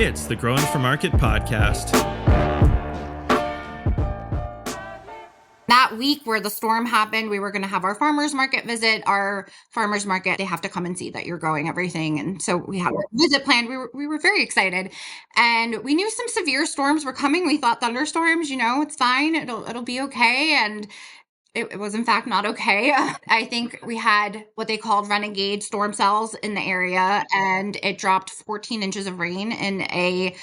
It's the Growing for Market podcast. That week where the storm happened, we were going to have our farmers market visit. Our farmers market, they have to come and see that you're growing everything. And so we had a visit planned. We were very excited. And we knew some severe storms were coming. We thought thunderstorms, it's fine. It'll be okay. And it was in fact not okay. I think we had what they called renegade storm cells in the area, and it dropped 14 inches of rain in a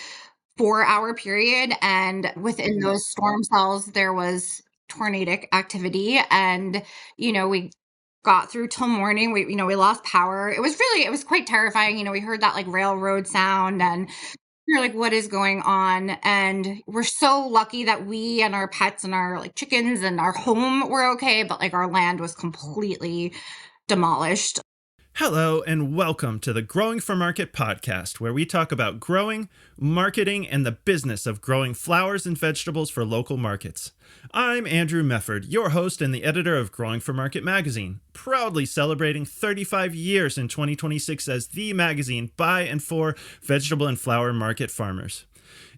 4-hour period. And within those storm cells, there was tornadic activity. And, we got through till morning. We lost power. It was quite terrifying. We heard that like railroad sound, and you're like, what is going on? And we're so lucky that we and our pets and our like chickens and our home were okay, but like our land was completely demolished. Hello and welcome to the Growing for Market podcast, where we talk about growing, marketing, and the business of growing flowers and vegetables for local markets. I'm Andrew Mefford, your host and the editor of Growing for Market magazine, proudly celebrating 35 years in 2026 as the magazine by and for vegetable and flower market farmers.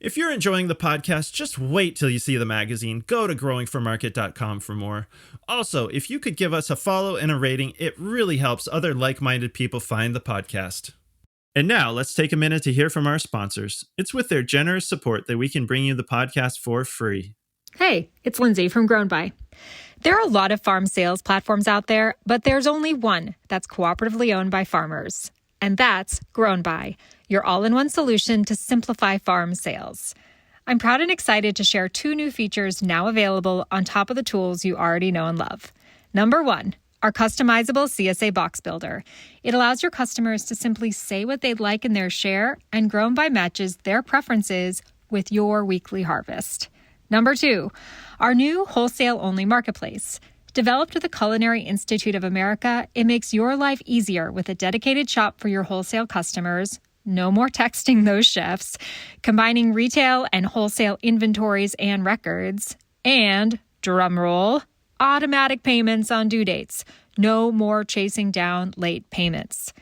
If you're enjoying the podcast, just wait till you see the magazine. Go to growingformarket.com for more. Also, if you could give us a follow and a rating, it really helps other like-minded people find the podcast. And now, let's take a minute to hear from our sponsors. It's with their generous support that we can bring you the podcast for free. Hey, it's Lindsay from Grown By. There are a lot of farm sales platforms out there, but there's only one that's cooperatively owned by farmers. And that's Grown By, your all-in-one solution to simplify farm sales. I'm proud and excited to share 2 new features now available on top of the tools you already know and love. Number 1, our customizable CSA box builder. It allows your customers to simply say what they'd like in their share, and Grown By matches their preferences with your weekly harvest. Number 2, our new wholesale-only marketplace. Developed with the Culinary Institute of America, it makes your life easier with a dedicated shop for your wholesale customers. No more texting those chefs, combining retail and wholesale inventories and records, and, drumroll, automatic payments on due dates. No more chasing down late payments.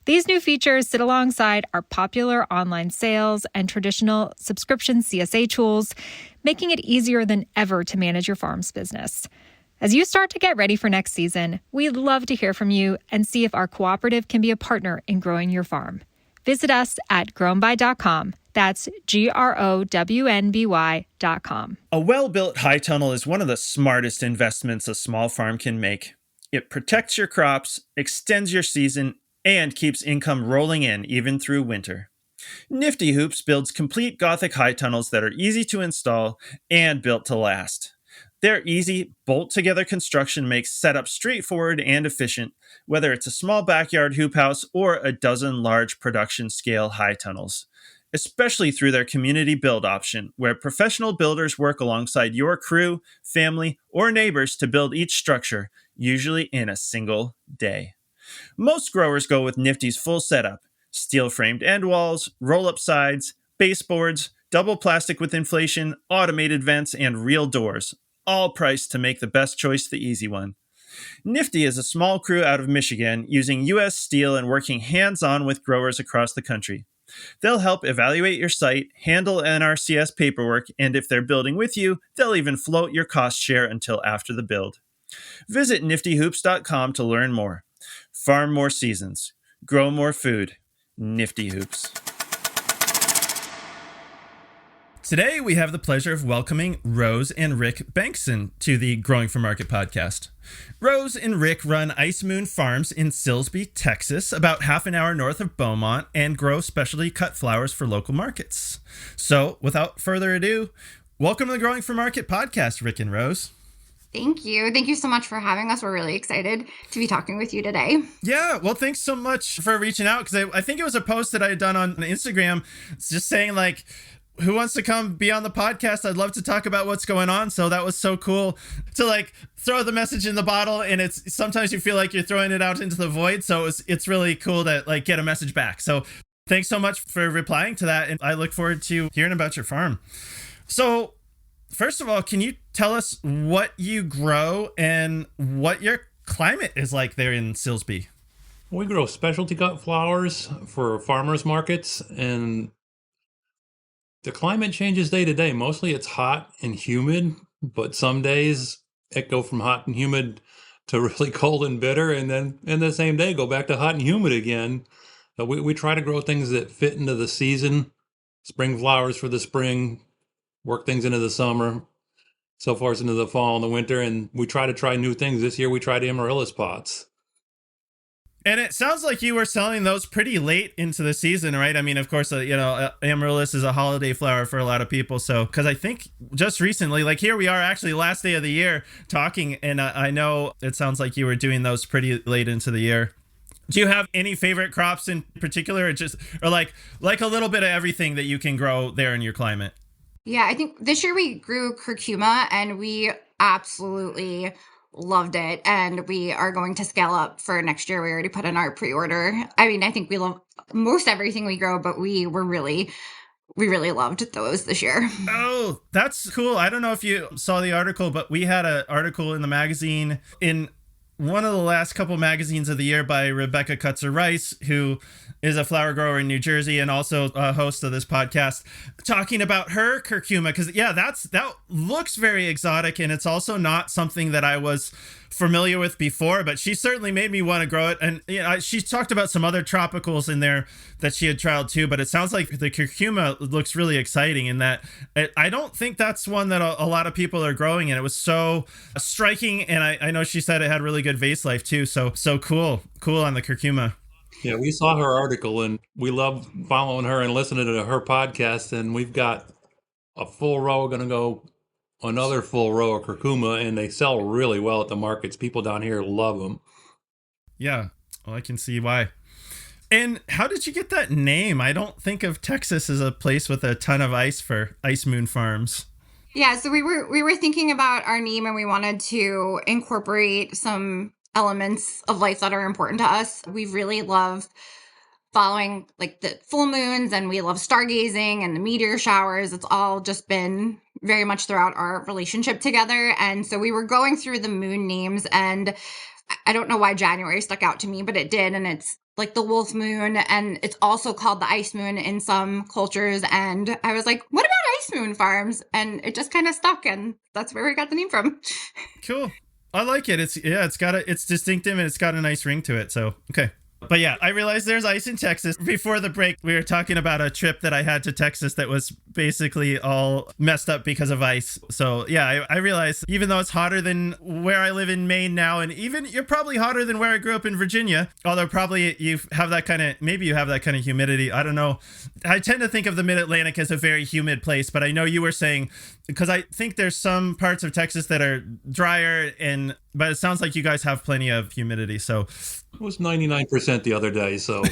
These new features sit alongside our popular online sales and traditional subscription CSA tools, making it easier than ever to manage your farm's business. As you start to get ready for next season, we'd love to hear from you and see if our cooperative can be a partner in growing your farm. Visit us at grownby.com. That's GROWNBY.com. A well-built high tunnel is one of the smartest investments a small farm can make. It protects your crops, extends your season, and keeps income rolling in even through winter. Nifty Hoops builds complete Gothic high tunnels that are easy to install and built to last. Their easy, bolt-together construction makes setup straightforward and efficient, whether it's a small backyard hoop house or a dozen large production-scale high tunnels. Especially through their community build option, where professional builders work alongside your crew, family, or neighbors to build each structure, usually in a single day. Most growers go with Nifty's full setup: steel-framed end walls, roll-up sides, baseboards, double plastic with inflation, automated vents, and real doors, all priced to make the best choice the easy one. Nifty is a small crew out of Michigan using U.S. steel and working hands-on with growers across the country. They'll help evaluate your site, handle NRCS paperwork, and if they're building with you, they'll even float your cost share until after the build. Visit niftyhoops.com to learn more. Farm more seasons. Grow more food. Nifty Hoops. Today, we have the pleasure of welcoming Rose and Rick Bengtson to the Growing for Market podcast. Rose and Rick run Ice Moon Farms in Silsbee, Texas, about half an hour north of Beaumont, and grow specialty cut flowers for local markets. So, without further ado, welcome to the Growing for Market podcast, Rick and Rose. Thank you. Thank you so much for having us. We're really excited to be talking with you today. Yeah, well, thanks so much for reaching out, because I think it was a post that I had done on Instagram. It's just saying, like, who wants to come be on the podcast? I'd love to talk about what's going on. So that was so cool to like throw the message in the bottle, and it's sometimes you feel like you're throwing it out into the void. So it's really cool to like get a message back. So thanks so much for replying to that. And I look forward to hearing about your farm. So first of all, can you tell us what you grow and what your climate is like there in Silsbee? We grow specialty cut flowers for farmers markets, and The climate changes day to day. Mostly it's hot and humid, but some days it go from hot and humid to really cold and bitter, and then in the same day go back to hot and humid again. We try to grow things that fit into the season, spring flowers for the spring, work things into the summer, so far as into the fall and the winter, and we try new things. This year we tried amaryllis pots. And it sounds like you were selling those pretty late into the season, right? I mean, of course, amaryllis is a holiday flower for a lot of people. So, because I think just recently, like here we are actually last day of the year talking, and I know it sounds like you were doing those pretty late into the year. Do you have any favorite crops in particular, or like a little bit of everything that you can grow there in your climate? Yeah, I think this year we grew curcuma and we absolutely loved it. And we are going to scale up for next year. We already put in our pre-order. I mean, I think we love most everything we grow, but we really loved those this year. Oh, that's cool. I don't know if you saw the article, but we had an article in the magazine in one of the last couple magazines of the year by Rebecca Kutzer-Rice, who is a flower grower in New Jersey and also a host of this podcast, talking about her curcuma. Because that looks very exotic, and it's also not something that I was familiar with before, but she certainly made me want to grow it. And she talked about some other tropicals in there that she had trialed too, but it sounds like the curcuma looks really exciting in that I don't think that's one that a lot of people are growing, and it was so striking. And I know she said it had really good vase life too. So cool on the curcuma. Yeah, we saw her article and we love following her and listening to her podcast. And we've got a full row, going to go another full row of curcuma, and they sell really well at the markets. People down here love them. Yeah, well, I can see why. And how did you get that name? I don't think of Texas as a place with a ton of ice for ice moon farms. Yeah, so we were thinking about our name, and we wanted to incorporate some elements of life that are important to us. We really love following like the full moons, and we love stargazing and the meteor showers. It's all just been very much throughout our relationship together. And so we were going through the moon names, and I don't know why January stuck out to me, but it did. And it's like the wolf moon, and it's also called the ice moon in some cultures. And I was like, what about ice moon farms? And it just kind of stuck, and that's where we got the name from. Cool. I like it. It's distinctive, and it's got a nice ring to it. So, okay. But yeah, I realized there's ice in Texas. Before the break, we were talking about a trip that I had to Texas that was basically all messed up because of ice. So yeah, I realized even though it's hotter than where I live in Maine now, and even you're probably hotter than where I grew up in Virginia, although probably you have that kind of humidity. I don't know. I tend to think of the Mid-Atlantic as a very humid place, but I know you were saying, because I think there's some parts of Texas that are drier, but it sounds like you guys have plenty of humidity. So it was 99% the other day, so.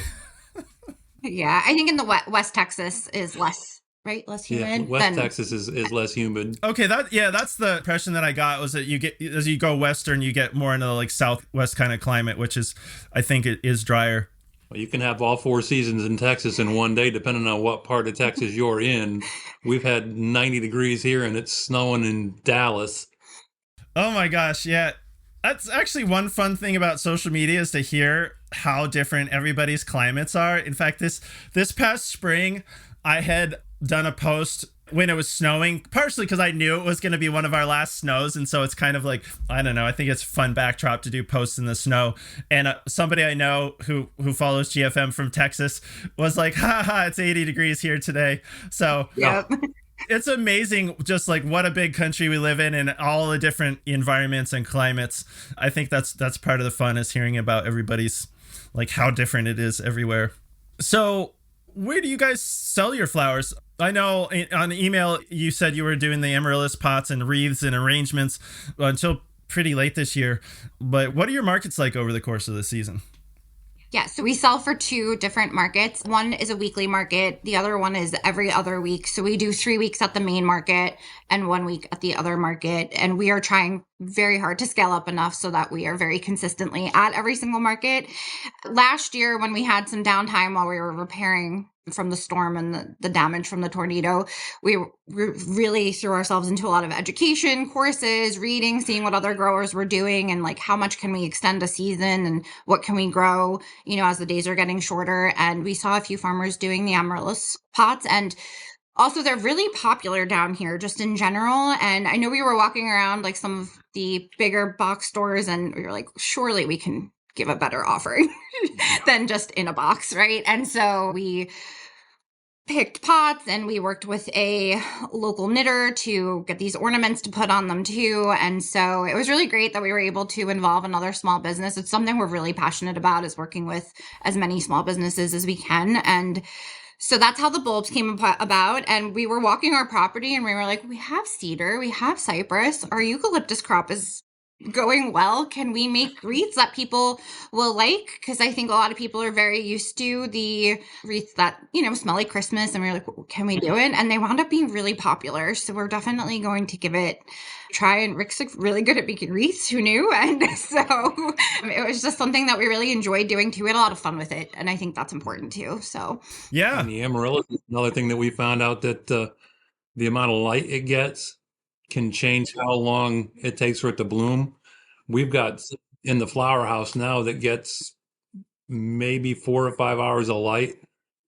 Yeah, I think in the West Texas is less, right? Less humid. Yeah, West Texas is less humid. Okay, that's the impression that I got, was that you get, as you go western, you get more into the like southwest kind of climate, which is, I think it is drier. Well, you can have all four seasons in Texas in one day, depending on what part of Texas you're in. We've had 90 degrees here, and it's snowing in Dallas. Oh my gosh, yeah. That's actually one fun thing about social media, is to hear how different everybody's climates are. In fact, this past spring, I had done a post when it was snowing, partially because I knew it was going to be one of our last snows. And so it's kind of like, I don't know, I think it's a fun backdrop to do posts in the snow. And somebody I know who follows GFM from Texas was like, it's 80 degrees here today. So Yep. It's amazing just like what a big country we live in and all the different environments and climates. I think that's part of the fun, is hearing about everybody's, like, how different it is everywhere. So where do you guys sell your flowers? I know on email you said you were doing the amaryllis pots and wreaths and arrangements until pretty late this year. But what are your markets like over the course of the season? Yeah, so we sell for two different markets. One is a weekly market. The other one is every other week. So we do 3 weeks at the main market and 1 week at the other market. And we are trying very hard to scale up enough so that we are very consistently at every single market. Last year, when we had some downtime while we were repairing from the storm and the damage from the tornado, we really threw ourselves into a lot of education courses, reading, seeing what other growers were doing, and like how much can we extend a season and what can we grow, as the days are getting shorter. And we saw a few farmers doing the amaryllis pots, and Also, they're really popular down here just in general. And I know we were walking around like some of the bigger box stores and we were like, surely we can give a better offering than just in a box, right? And so we picked pots and we worked with a local knitter to get these ornaments to put on them too. And so it was really great that we were able to involve another small business. It's something we're really passionate about, is working with as many small businesses as we can. And so that's how the bulbs came about. And we were walking our property and we were like, we have cedar, we have cypress, our eucalyptus crop is going well. Can we make wreaths that people will like? Because I think a lot of people are very used to the wreaths that, smell like Christmas. And we were like, can we do it? And they wound up being really popular. So we're definitely going to give it a try. And Rick's like really good at making wreaths. Who knew? And so it was just something that we really enjoyed doing too. We had a lot of fun with it. And I think that's important too. So Yeah. And the amaryllis is another thing that we found out, that the amount of light it gets can change how long it takes for it to bloom. We've got in the flower house now that gets maybe 4 or 5 hours of light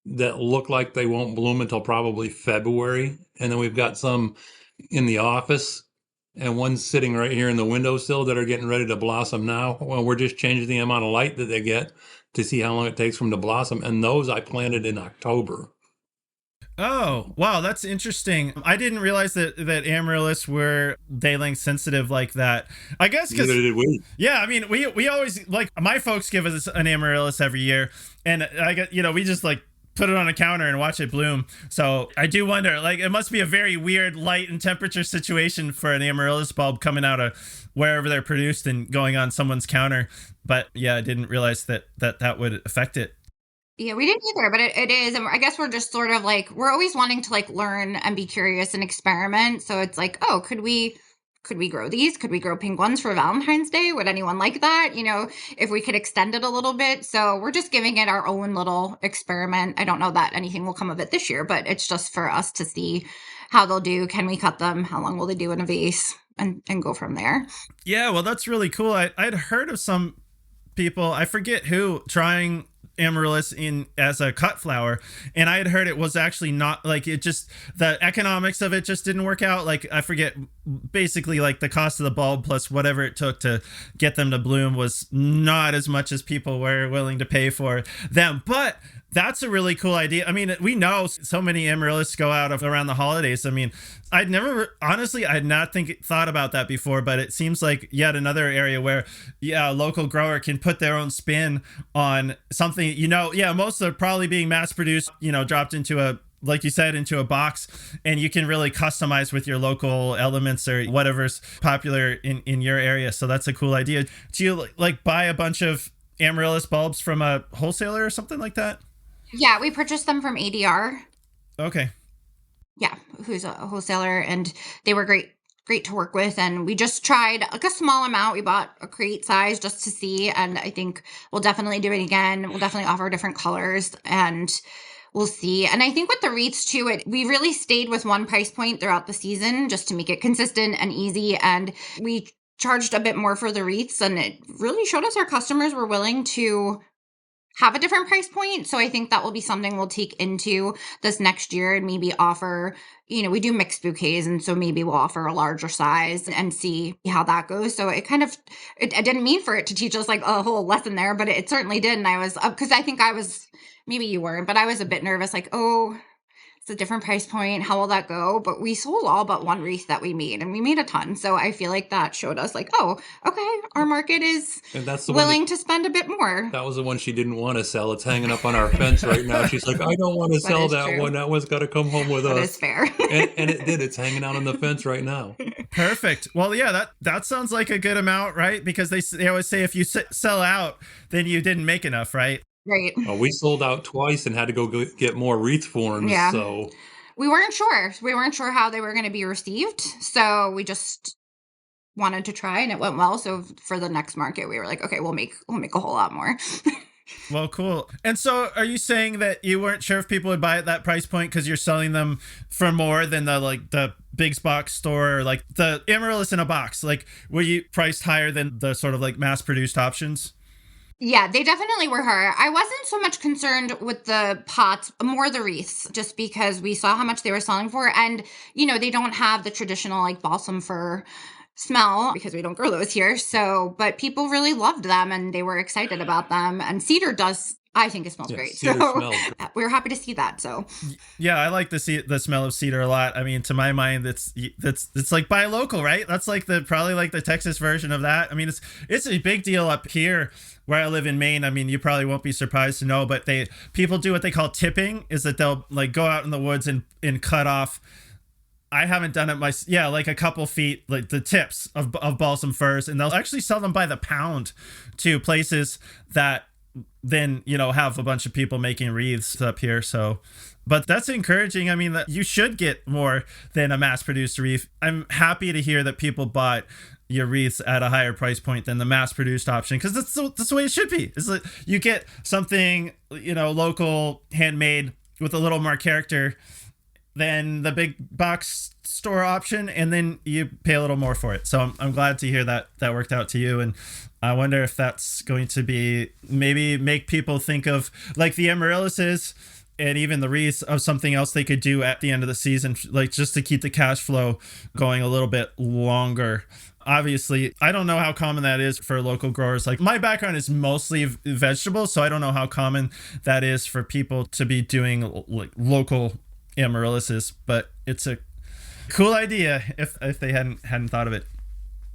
that look like they won't bloom until probably February. And then we've got some in the office and one sitting right here in the windowsill that are getting ready to blossom now. Well, we're just changing the amount of light that they get to see how long it takes for them to blossom. And those I planted in October. Oh, wow, that's interesting. I didn't realize that amaryllis were day length sensitive like that. I guess because Neither did we. yeah, I mean, we always, like, my folks give us an amaryllis every year, and I get, we just like put it on a counter and watch it bloom. So I do wonder, like, it must be a very weird light and temperature situation for an amaryllis bulb coming out of wherever they're produced and going on someone's counter. But yeah, I didn't realize that would affect it. yeah, we didn't either, but it is. And I guess we're just sort of like, we're always wanting to like learn and be curious and experiment. So it's like, oh, could we grow these? Could we grow pink ones for Valentine's Day? Would anyone like that? If we could extend it a little bit. So we're just giving it our own little experiment. I don't know that anything will come of it this year, but it's just for us to see how they'll do. Can we cut them? How long will they do in a vase? And go from there. Yeah, well, that's really cool. I'd heard of some people, I forget who, trying amaryllis in as a cut flower, and I had heard it was actually not, like, it just, the economics of it just didn't work out. Like, I forget, basically like the cost of the bulb plus whatever it took to get them to bloom was not as much as people were willing to pay for them. But that's a really cool idea. I mean, we know so many amaryllis go out of around the holidays. I mean, I had not thought about that before, but it seems like yet another area where, yeah, a local grower can put their own spin on something, most are probably being mass produced, dropped into like you said, into a box, and you can really customize with your local elements or whatever's popular in your area. So that's a cool idea. Do you like buy a bunch of amaryllis bulbs from a wholesaler or something like that? Yeah, we purchased them from ADR. Okay. Yeah, who's a wholesaler, and they were great to work with. And we just tried like a small amount. We bought a crate size just to see, and I think we'll definitely do it again. We'll definitely offer different colors, and we'll see. And I think with the wreaths too, we really stayed with one price point throughout the season just to make it consistent and easy. And we charged a bit more for the wreaths, and it really showed us our customers were willing to have a different price point. So I think that will be something we'll take into this next year and maybe offer, we do mixed bouquets. And so maybe we'll offer a larger size and see how that goes. So I didn't mean for it to teach us like a whole lesson there, but it certainly did. And I was, because I think maybe you weren't, but I was a bit nervous, like, oh, it's a different price point. How will that go? But we sold all but one wreath that we made, and we made a ton. So I feel like that showed us like, oh, okay, our market is willing to spend a bit more. That was the one she didn't want to sell. It's hanging up on our fence right now. She's like, I don't want to sell that one. That one's got to come home with us. That is fair. and it did. It's hanging out on the fence right now. Perfect. Well, yeah, that sounds like a good amount, right? Because they always say if you sell out, then you didn't make enough, right? Right. We sold out twice and had to go get more wreath forms. Yeah. So we weren't sure. We weren't sure how they were going to be received. So we just wanted to try, and it went well. So for the next market, we were like, okay, we'll make a whole lot more. Well, cool. And so are you saying that you weren't sure if people would buy at that price point because you're selling them for more than the big box store, or like the amaryllis in a box? Like, were you priced higher than the sort of like mass produced options? Yeah, they definitely were her. I wasn't so much concerned with the pots, more the wreaths, just because we saw how much they were selling for. And, they don't have the traditional like balsam fir smell because we don't grow those here. So, but people really loved them and they were excited about them. And cedar does, I think it smells Yeah, great. cedar So smells great. we were happy to see that. So, Yeah, I like the smell of cedar a lot. I mean, to my mind, it's like buy local, right? That's like probably like the Texas version of that. I mean, it's a big deal up here where I live in Maine. I mean, you probably won't be surprised to know, but people do what they call tipping, is that they'll like go out in the woods and cut off. I haven't done it like a couple feet, like the tips of balsam firs, and they'll actually sell them by the pound to places that then have a bunch of people making wreaths up here. So, but that's encouraging. I mean, that you should get more than a mass-produced wreath. I'm happy to hear that people bought your wreaths at a higher price point than the mass-produced option, because that's the way it should be. It's like you get something local, handmade, with a little more character than the big box store option, and then you pay a little more for it. So I'm glad to hear that worked out to you. And I wonder if that's going to be maybe make people think of like the amaryllis and even the wreaths of something else they could do at the end of the season, like just to keep the cash flow going a little bit longer. Obviously, I don't know how common that is for local growers. Like my background is mostly vegetables, so I don't know how common that is for people to be doing like local amaryllis, but it's a cool idea if they hadn't thought of it.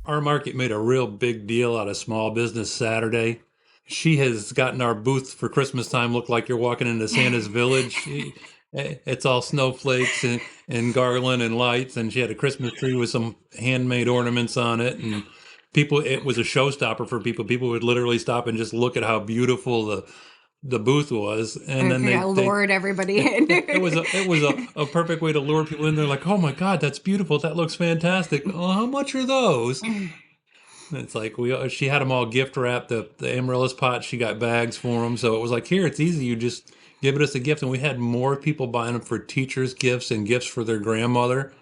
Our market made a real big deal out of Small Business Saturday. She has gotten our booth for Christmas time look like you're walking into Santa's village. It's all snowflakes and garland and lights, and she had a Christmas tree with some handmade ornaments on it. And it was a showstopper for people. People would literally stop and just look at how beautiful the booth was, and then okay, I lured everybody in. it was a perfect way to lure people in. They're like, oh my god, that's beautiful, that looks fantastic. Oh, how much are those? And it's like she had them all gift wrapped. The amaryllis pots, she got bags for them, so it was like, here, it's easy, you just give it as a gift. And we had more people buying them for teachers' gifts and gifts for their grandmother,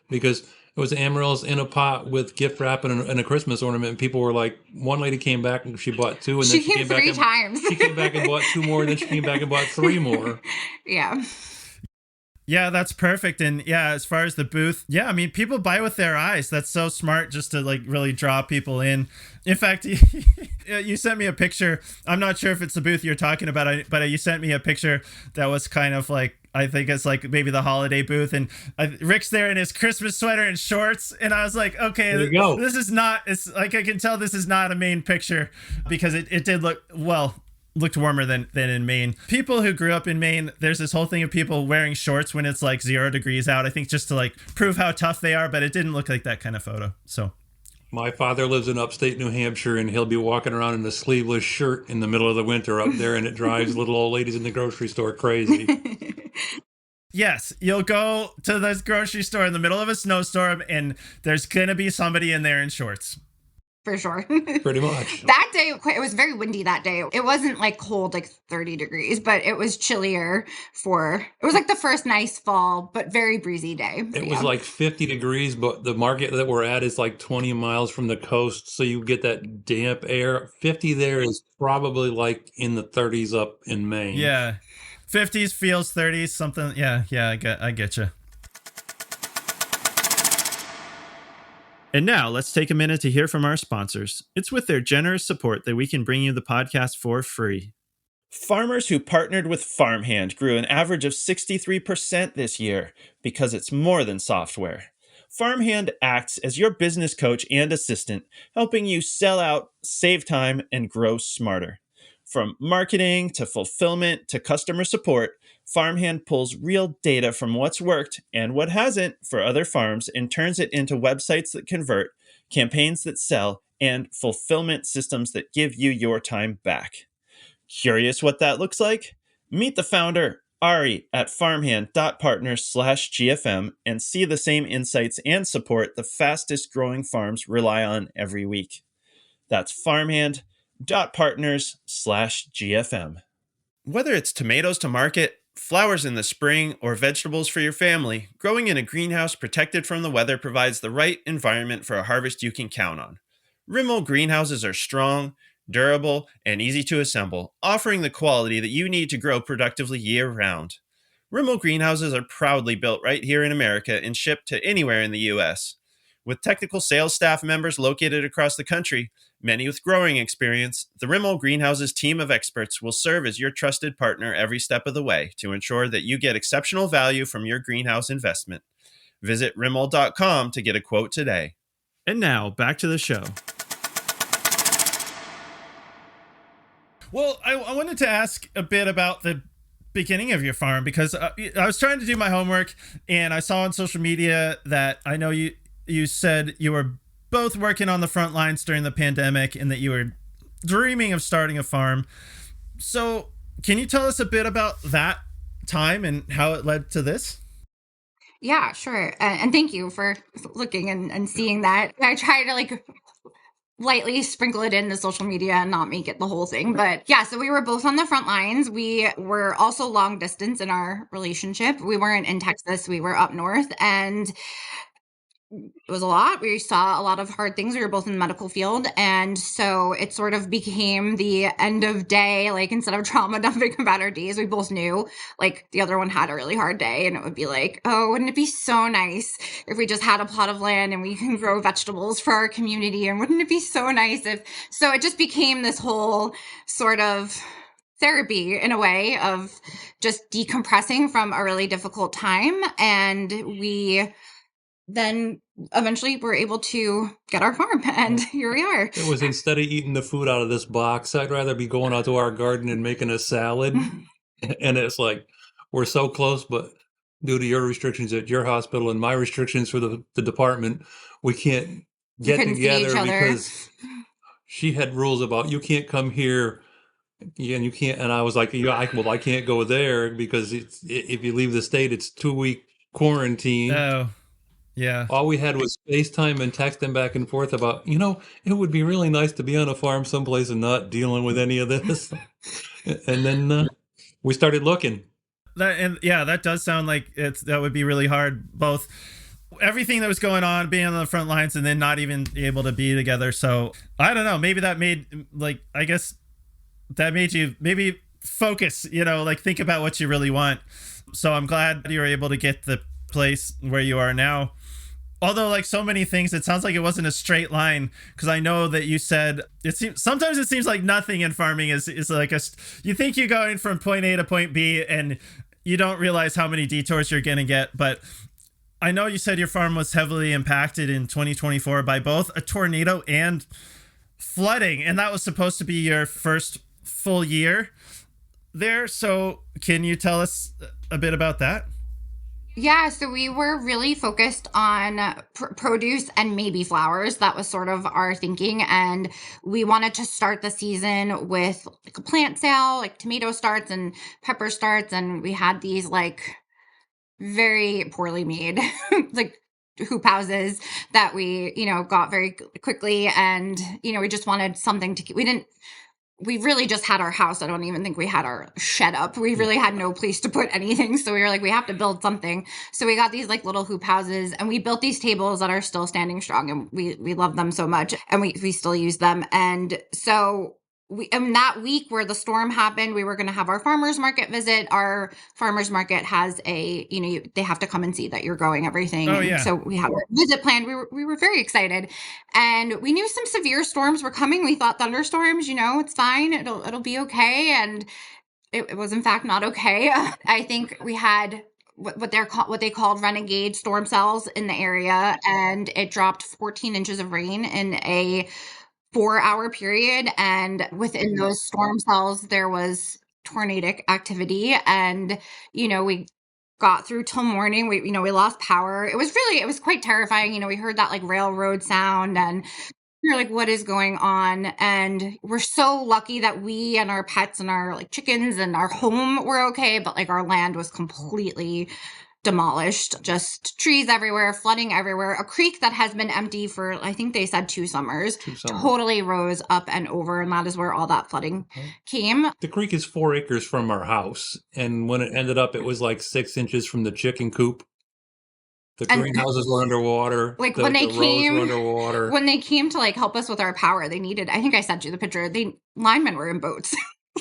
because it was amaryllis in a pot with gift wrap and a Christmas ornament. And people were like, one lady came back and she bought two, and then she came back three times. She came back and bought two more, and then she came back and bought three more. Yeah. Yeah, that's perfect. And yeah, as far as the booth, yeah, I mean, people buy with their eyes. That's so smart, just to like really draw people in. In fact, you sent me a picture. I'm not sure if it's the booth you're talking about, but you sent me a picture that was kind of like, I think it's like maybe the holiday booth, and Rick's there in his Christmas sweater and shorts, and I was like, okay, there you go. This is not, it's like, I can tell this is not a Maine picture, because it did looked warmer than in Maine. People who grew up in Maine, there's this whole thing of people wearing shorts when it's like 0 degrees out, I think just to like prove how tough they are, but it didn't look like that kind of photo. So my father lives in upstate New Hampshire, and he'll be walking around in a sleeveless shirt in the middle of the winter up there, and it drives little old ladies in the grocery store crazy. Yes, you'll go to the grocery store in the middle of a snowstorm, and there's gonna be somebody in there in shorts. For sure. Pretty much. That day, it was very windy that day. It wasn't like cold, like 30 degrees, but it was chillier it was like the first nice fall, but very breezy day. It was like 50 degrees, but the market that we're at is like 20 miles from the coast, so you get that damp air. 50 there is probably like in the 30s up in Maine. Yeah. 50s feels 30s, something. Yeah, I get you. And now let's take a minute to hear from our sponsors. It's with their generous support that we can bring you the podcast for free. Farmers who partnered with Farmhand grew an average of 63% this year, because it's more than software. Farmhand acts as your business coach and assistant, helping you sell out, save time, and grow smarter. From marketing to fulfillment to customer support, Farmhand pulls real data from what's worked and what hasn't for other farms and turns it into websites that convert, campaigns that sell, and fulfillment systems that give you your time back. Curious what that looks like? Meet the founder, Ari, at farmhand.partners/GFM and see the same insights and support the fastest growing farms rely on every week. That's farmhand.partners/GFM. Whether it's tomatoes to market, flowers in the spring, or vegetables for your family, growing in a greenhouse protected from the weather provides the right environment for a harvest you can count on. Rimmel greenhouses are strong, durable, and easy to assemble, offering the quality that you need to grow productively year round. Rimmel greenhouses are proudly built right here in America and shipped to anywhere in the US. With technical sales staff members located across the country, many with growing experience, the Rimmel Greenhouses team of experts will serve as your trusted partner every step of the way to ensure that you get exceptional value from your greenhouse investment. Visit Rimmel.com to get a quote today. And now, back to the show. Well, I wanted to ask a bit about the beginning of your farm because I was trying to do my homework and I saw on social media that I know you said you were both working on the front lines during the pandemic and that you were dreaming of starting a farm. So, can you tell us a bit about that time and how it led to this? Yeah, sure. And thank you for looking and seeing that. I try to lightly sprinkle it in the social media and not make it the whole thing. But yeah, so we were both on the front lines. We were also long distance in our relationship. We weren't in Texas, we were up north. And it was a lot. We saw a lot of hard things. We were both in the medical field. And so it sort of became the end of day, like instead of trauma dumping about our days, we both knew like the other one had a really hard day. And it would be like, oh, wouldn't it be so nice if we just had a plot of land and we can grow vegetables for our community? And wouldn't it be so nice if, so it just became this whole sort of therapy in a way of just decompressing from a really difficult time. And we then eventually we're able to get our farm and here we are. It was instead of eating the food out of this box, I'd rather be going out to our garden and making a salad. And it's like, we're so close, but due to your restrictions at your hospital and my restrictions for the department, we can't get together because she had rules about you can't come here and you can't. And I was like, yeah, I can't go there because if you leave the state, it's 2-week quarantine. Oh. Yeah. All we had was FaceTime and texting back and forth about, it would be really nice to be on a farm someplace and not dealing with any of this. And then we started looking. That does sound like that would be really hard. Both everything that was going on, being on the front lines, and then not even able to be together. So I don't know. Maybe that made I guess that made you maybe focus. Think about what you really want. So I'm glad you were able to get the place where you are now. Although, like so many things, it sounds like it wasn't a straight line, because I know that you said sometimes it seems like nothing in farming is like you think you're going from point A to point B and you don't realize how many detours you're going to get. But I know you said your farm was heavily impacted in 2024 by both a tornado and flooding, and that was supposed to be your first full year there. So can you tell us a bit about that? Yeah, so we were really focused on produce and maybe flowers. That was sort of our thinking. And we wanted to start the season with a plant sale, like tomato starts and pepper starts. And we had these very poorly made hoop houses that we, got very quickly. And, we just wanted something we really just had our house. I don't even think we had our shed up. We really had no place to put anything. So we were like, we have to build something. So we got these little hoop houses and we built these tables that are still standing strong. And we love them so much and we still use them. And so that week where the storm happened, we were going to have our farmers market visit. Our farmers market has they have to come and see that you're growing everything. Oh, yeah. So we had a visit planned. We were very excited, and we knew some severe storms were coming. We thought thunderstorms, it's fine. It'll be okay. And it was in fact not okay. I think we had what they called renegade storm cells in the area, and it dropped 14 inches of rain in a 4-hour period. And within those storm cells, there was tornadic activity. And, we got through till morning. We lost power. It was quite terrifying. We heard that railroad sound and we were like, what is going on? And we're so lucky that we and our pets and our chickens and our home were okay. But our land was completely demolished, just trees everywhere, flooding everywhere. A creek that has been empty for, I think they said 2 summers, totally rose up and over. And that is where all that flooding came. The creek is 4 acres from our house. And when it ended up, it was 6 inches from the chicken coop. The And greenhouses were underwater. like The rows were underwater. when they came to like help us with our power, they needed, I think I sent you the picture, the linemen were in boats.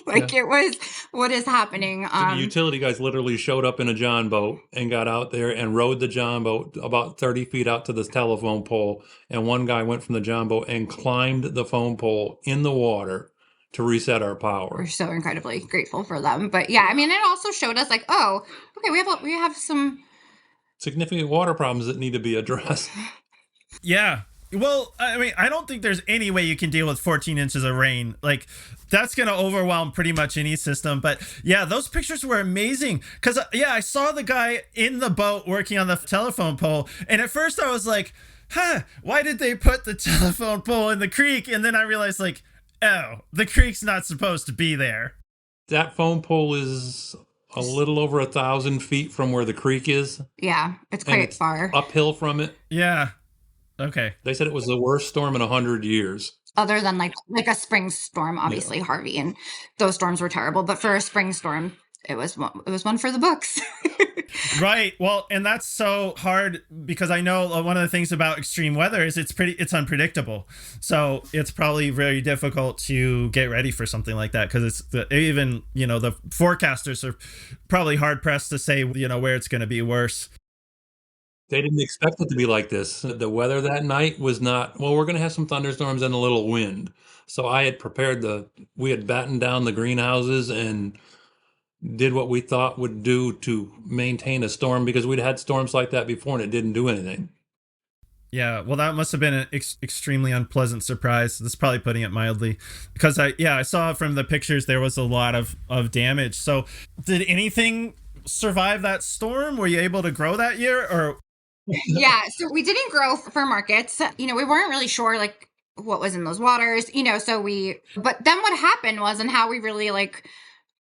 Like Yeah. it was, what is happening? The utility guys literally showed up in a john boat and got out there and rowed the john boat about 30 feet out to the telephone pole. And one guy went from the john boat and climbed the phone pole in the water to reset our We're power. so incredibly grateful for them. But yeah, I mean, it also showed us like, oh, okay, we have some Significant water problems that need to be addressed. Yeah. Well, I mean, I don't think there's any way you can deal with 14 inches of rain. Like, that's going to overwhelm pretty much any system. But yeah, those pictures were amazing. Because, yeah, I saw the guy in the boat working on the telephone pole. And at first I was like, why did they put the telephone pole in the creek? And then I realized, like, oh, the creek's not supposed to be there. That phone pole is a little over 1,000 feet from where the creek is. Yeah, it's And quite it's far. uphill from it. Yeah. Okay. They said it was the worst storm in 100 years. Other than like a spring storm, obviously Harvey, and those storms were terrible. But for a spring storm, it was one for the books. Right. Well, and that's so hard because I know one of the things about extreme weather is it's unpredictable. So it's probably very difficult to get ready for something like that because even, the forecasters are probably hard pressed to say, where it's going to be worse. They didn't expect it to be like this. The weather that night was not, well, we're going to have some thunderstorms and a little wind. So I had we had battened down the greenhouses and did what we thought would do to maintain a storm because we'd had storms like that before and it didn't do anything. Yeah, well, that must have been an extremely unpleasant surprise. That's probably putting it mildly, because I saw from the pictures there was a lot of damage. So, did anything survive that storm? Were you able to grow that year, or? Yeah, so we didn't grow for markets. We weren't really sure like what was in those waters. But then what happened was, and how we really like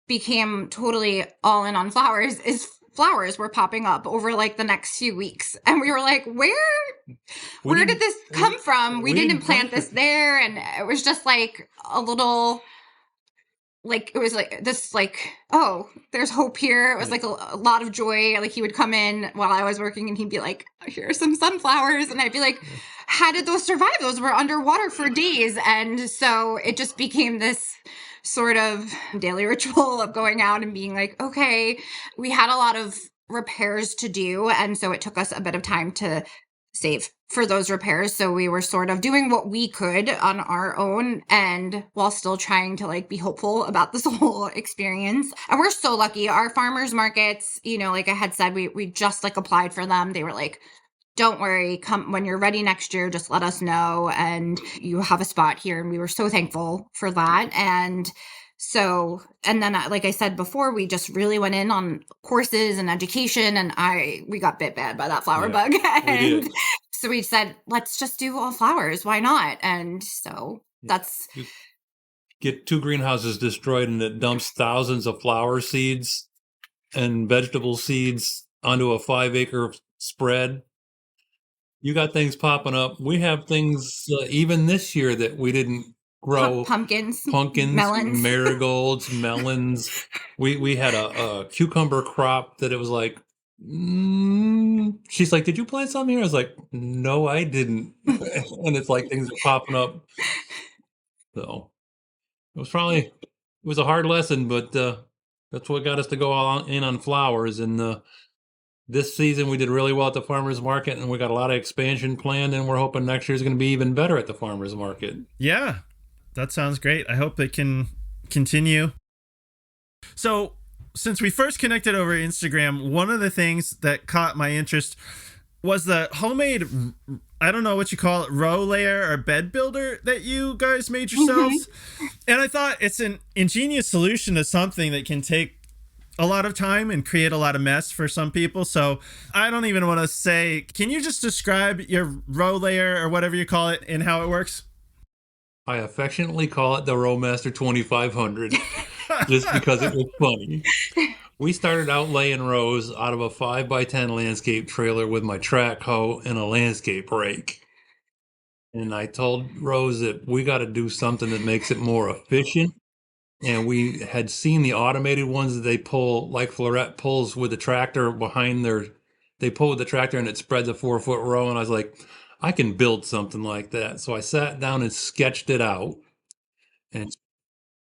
became totally all in on flowers is flowers were popping up over like the next few weeks, and we were like, where did this come from? We didn't plant this there, and it was just like a little, like it was like this, like, oh, there's hope here. It was like a lot of joy. Like he would come in while I was working and he'd be like, here are some sunflowers, and I'd be like, how did those survive? Those were underwater for days. And so it just became this sort of daily ritual of going out and being like, okay, we had a lot of repairs to do, and so it took us a bit of time to save for those repairs. So we were sort of doing what we could on our own, and while still trying to like be hopeful about this whole experience. And we're so lucky. Our farmers markets, like I had said, we just like applied for them. They were like, don't worry, come when you're ready next year, just let us know and you have a spot here. And we were so thankful for that. And so, and then like I said before, we just really went in on courses and education, and we got bit bad by that flower bug. And so we said, let's just do all flowers. Why not? And so that's, you get 2 greenhouses destroyed and it dumps thousands of flower seeds and vegetable seeds onto a 5-acre spread. You got things popping up. We have things even this year that we didn't grow. Pumpkins, melons, marigolds, melons. We had a cucumber crop that it was like, she's like, did you plant something here? I was like, no, I didn't. And it's like things are popping up. So it was a hard lesson, but that's what got us to go all in on flowers. And this season we did really well at the farmers market, and we got a lot of expansion planned, and we're hoping next year is going to be even better at the farmers market. Yeah, that sounds great. I hope it can continue. So, since we first connected over Instagram, one of the things that caught my interest was the homemade, I don't know what you call it, row layer or bed builder that you guys made yourselves. Mm-hmm. And I thought it's an ingenious solution to something that can take a lot of time and create a lot of mess for some people. So I don't even want to say, can you just describe your row layer or whatever you call it and how it works? I affectionately call it the Rowmaster 2500 just because it was funny. We started out laying rows out of a 5x10 landscape trailer with my track hoe and a landscape rake. And I told Rose that we got to do something that makes it more efficient. And we had seen the automated ones that they pull, like Florette pulls with the tractor behind their they pull with the tractor and it spreads a 4-foot row. And I was like, I can build something like that. So I sat down and sketched it out. And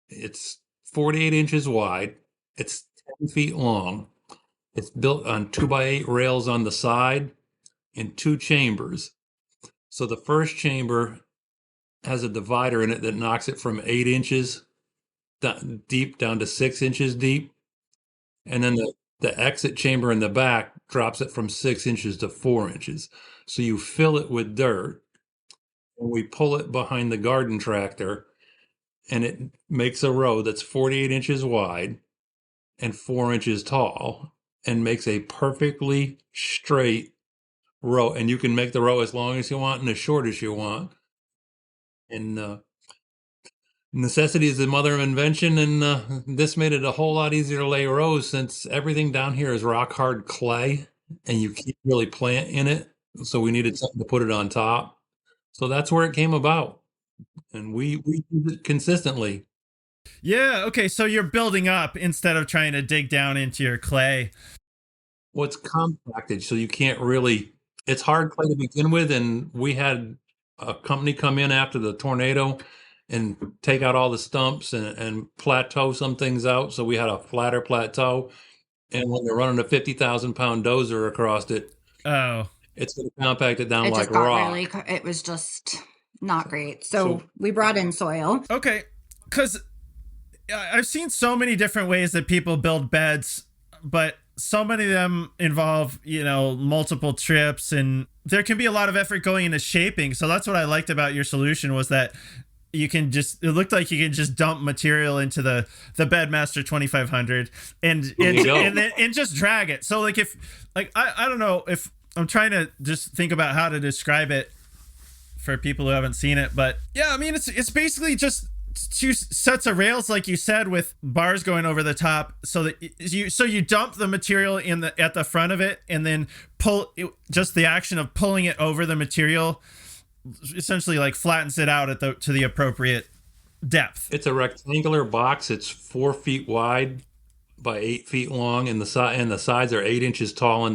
it's 48 inches wide. It's 10 feet long. It's built on 2x8 rails on the side in 2 chambers. So the first chamber has a divider in it that knocks it from 8 inches deep down to 6 inches deep. And then the exit chamber in the back drops it from 6 inches to 4 inches. So you fill it with dirt, and we pull it behind the garden tractor, and it makes a row that's 48 inches wide and 4 inches tall, and makes a perfectly straight row. And you can make the row as long as you want and as short as you want. And necessity is the mother of invention, and this made it a whole lot easier to lay rows since everything down here is rock hard clay, and you can't really plant in it. So we needed something to put it on top. So that's where it came about, and we use it consistently. Yeah, okay, so you're building up instead of trying to dig down into your clay. Well, it's compacted, so you can't really. It's hard clay to begin with, and we had a company come in after the tornado and take out all the stumps and plateau some things out. So we had a flatter plateau. And when they're running a 50,000 pound dozer across it, Oh, it's going to compact it down It like just got rock. really, it was just not great. So we brought in soil. okay. Because I've seen so many different ways that people build beds, but so many of them involve, multiple trips, and there can be a lot of effort going into shaping. So that's what I liked about your solution was that it looked like you can just dump material into the Bedmaster 2500 and just drag it. So like I don't know if I'm trying to just think about how to describe it for people who haven't seen it, but yeah, I mean it's basically just 2 sets of rails, like you said, with bars going over the top, so that you dump the material at the front of it, and then pull it, just the action of pulling it over the material essentially like flattens it out to the appropriate depth. It's a rectangular box. It's 4 feet wide by 8 feet long, and the sides are 8 inches tall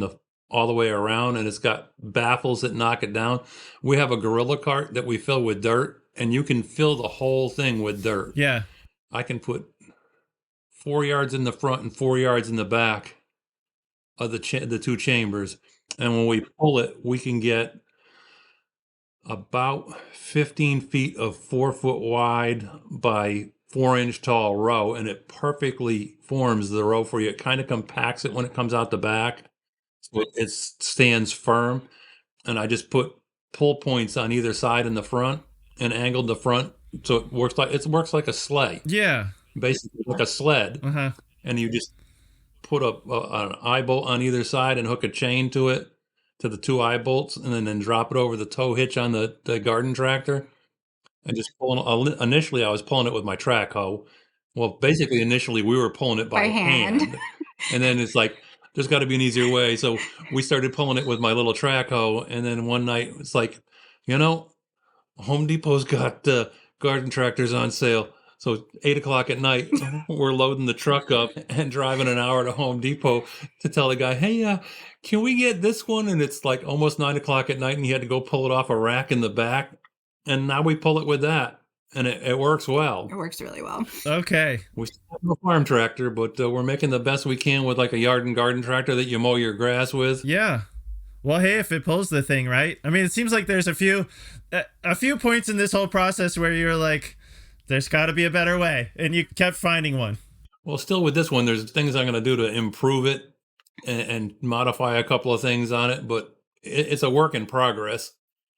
all the way around, and it's got baffles that knock it down. We have a gorilla cart that we fill with dirt, and you can fill the whole thing with dirt. Yeah. I can put 4 yards in the front and 4 yards in the back of the 2 chambers. And when we pull it, we can get about 15 feet of 4 foot wide by 4 inch tall row, and it perfectly forms the row for you. It kind of compacts it when it comes out the back, so it stands firm. And I just put pull points on either side in the front and angled the front, so it works like a sleigh. Yeah. Basically like a sled. Uh-huh. And you just put an eye bolt on either side and hook a chain to it, to the 2 eye bolts, and then drop it over the tow hitch on the garden tractor. And just initially I was pulling it with my track hoe. Well, basically initially we were pulling it by hand. And then it's like, there's got to be an easier way. So we started pulling it with my little track hoe. And then one night it's like, Home Depot's got garden tractors on sale. So 8 o'clock at night, we're loading the truck up and driving an hour to Home Depot to tell the guy, hey, can we get this one? And it's like almost 9 o'clock at night, and he had to go pull it off a rack in the back. And now we pull it with that, and it works well. It works really well. Okay. We still have a farm tractor, but we're making the best we can with like a yard and garden tractor that you mow your grass with. Yeah. Well, hey, if it pulls the thing, right? I mean, it seems like there's a few points in this whole process where you're like, there's got to be a better way, and you kept finding one. Well, still with this one, there's things I'm going to do to improve it and modify a couple of things on it, but it's a work in progress.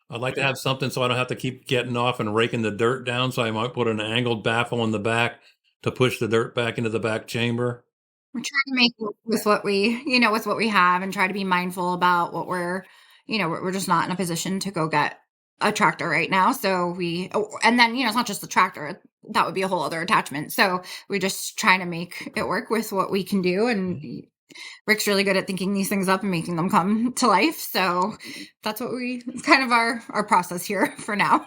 I'd like to have something so I don't have to keep getting off and raking the dirt down, so I might put an angled baffle in the back to push the dirt back into the back chamber. We're trying to make it with what we have, and try to be mindful about what we're just not in a position to go get a tractor right now. So and then, it's not just the tractor, that would be a whole other attachment. So we're just trying to make it work with what we can do. And Rick's really good at thinking these things up and making them come to life. So that's what it's kind of our process here for now.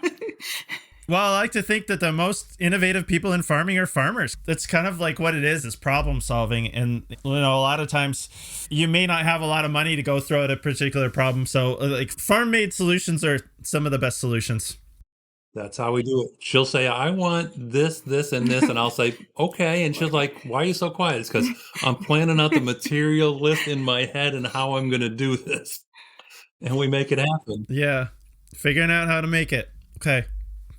Well, I like to think that the most innovative people in farming are farmers. That's kind of like what it is problem solving. And, a lot of times you may not have a lot of money to go throw at a particular problem. So, like, farm made solutions are some of the best solutions. That's how we do it. She'll say, I want this, this, and this. And I'll say, okay. And she's like, why are you so quiet? It's because I'm planning out the material list in my head and how I'm going to do this. And we make it happen. Yeah. Figuring out how to make it. Okay.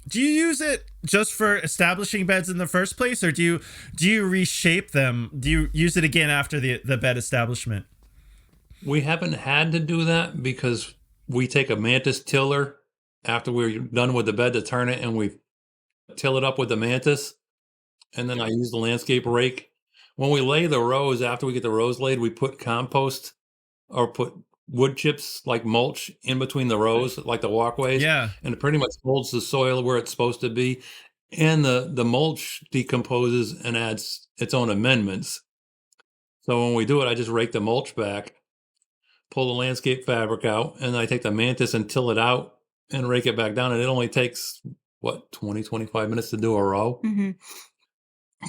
Do you use it just for establishing beds in the first place, or do you reshape them? Do you use it again after the bed establishment? We haven't had to do that because we take a mantis tiller after we're done with the bed to turn it, and we till it up with the mantis, and then I use the landscape rake. When we lay the rows, after we get the rows laid, we put compost or put wood chips like mulch in between the rows, like the walkways. Yeah. And it pretty much holds the soil where it's supposed to be. And the mulch decomposes and adds its own amendments. So when we do it, I just rake the mulch back, pull the landscape fabric out, and I take the mantis and till it out and rake it back down. And it only takes, 25 minutes to do a row. Mm-hmm.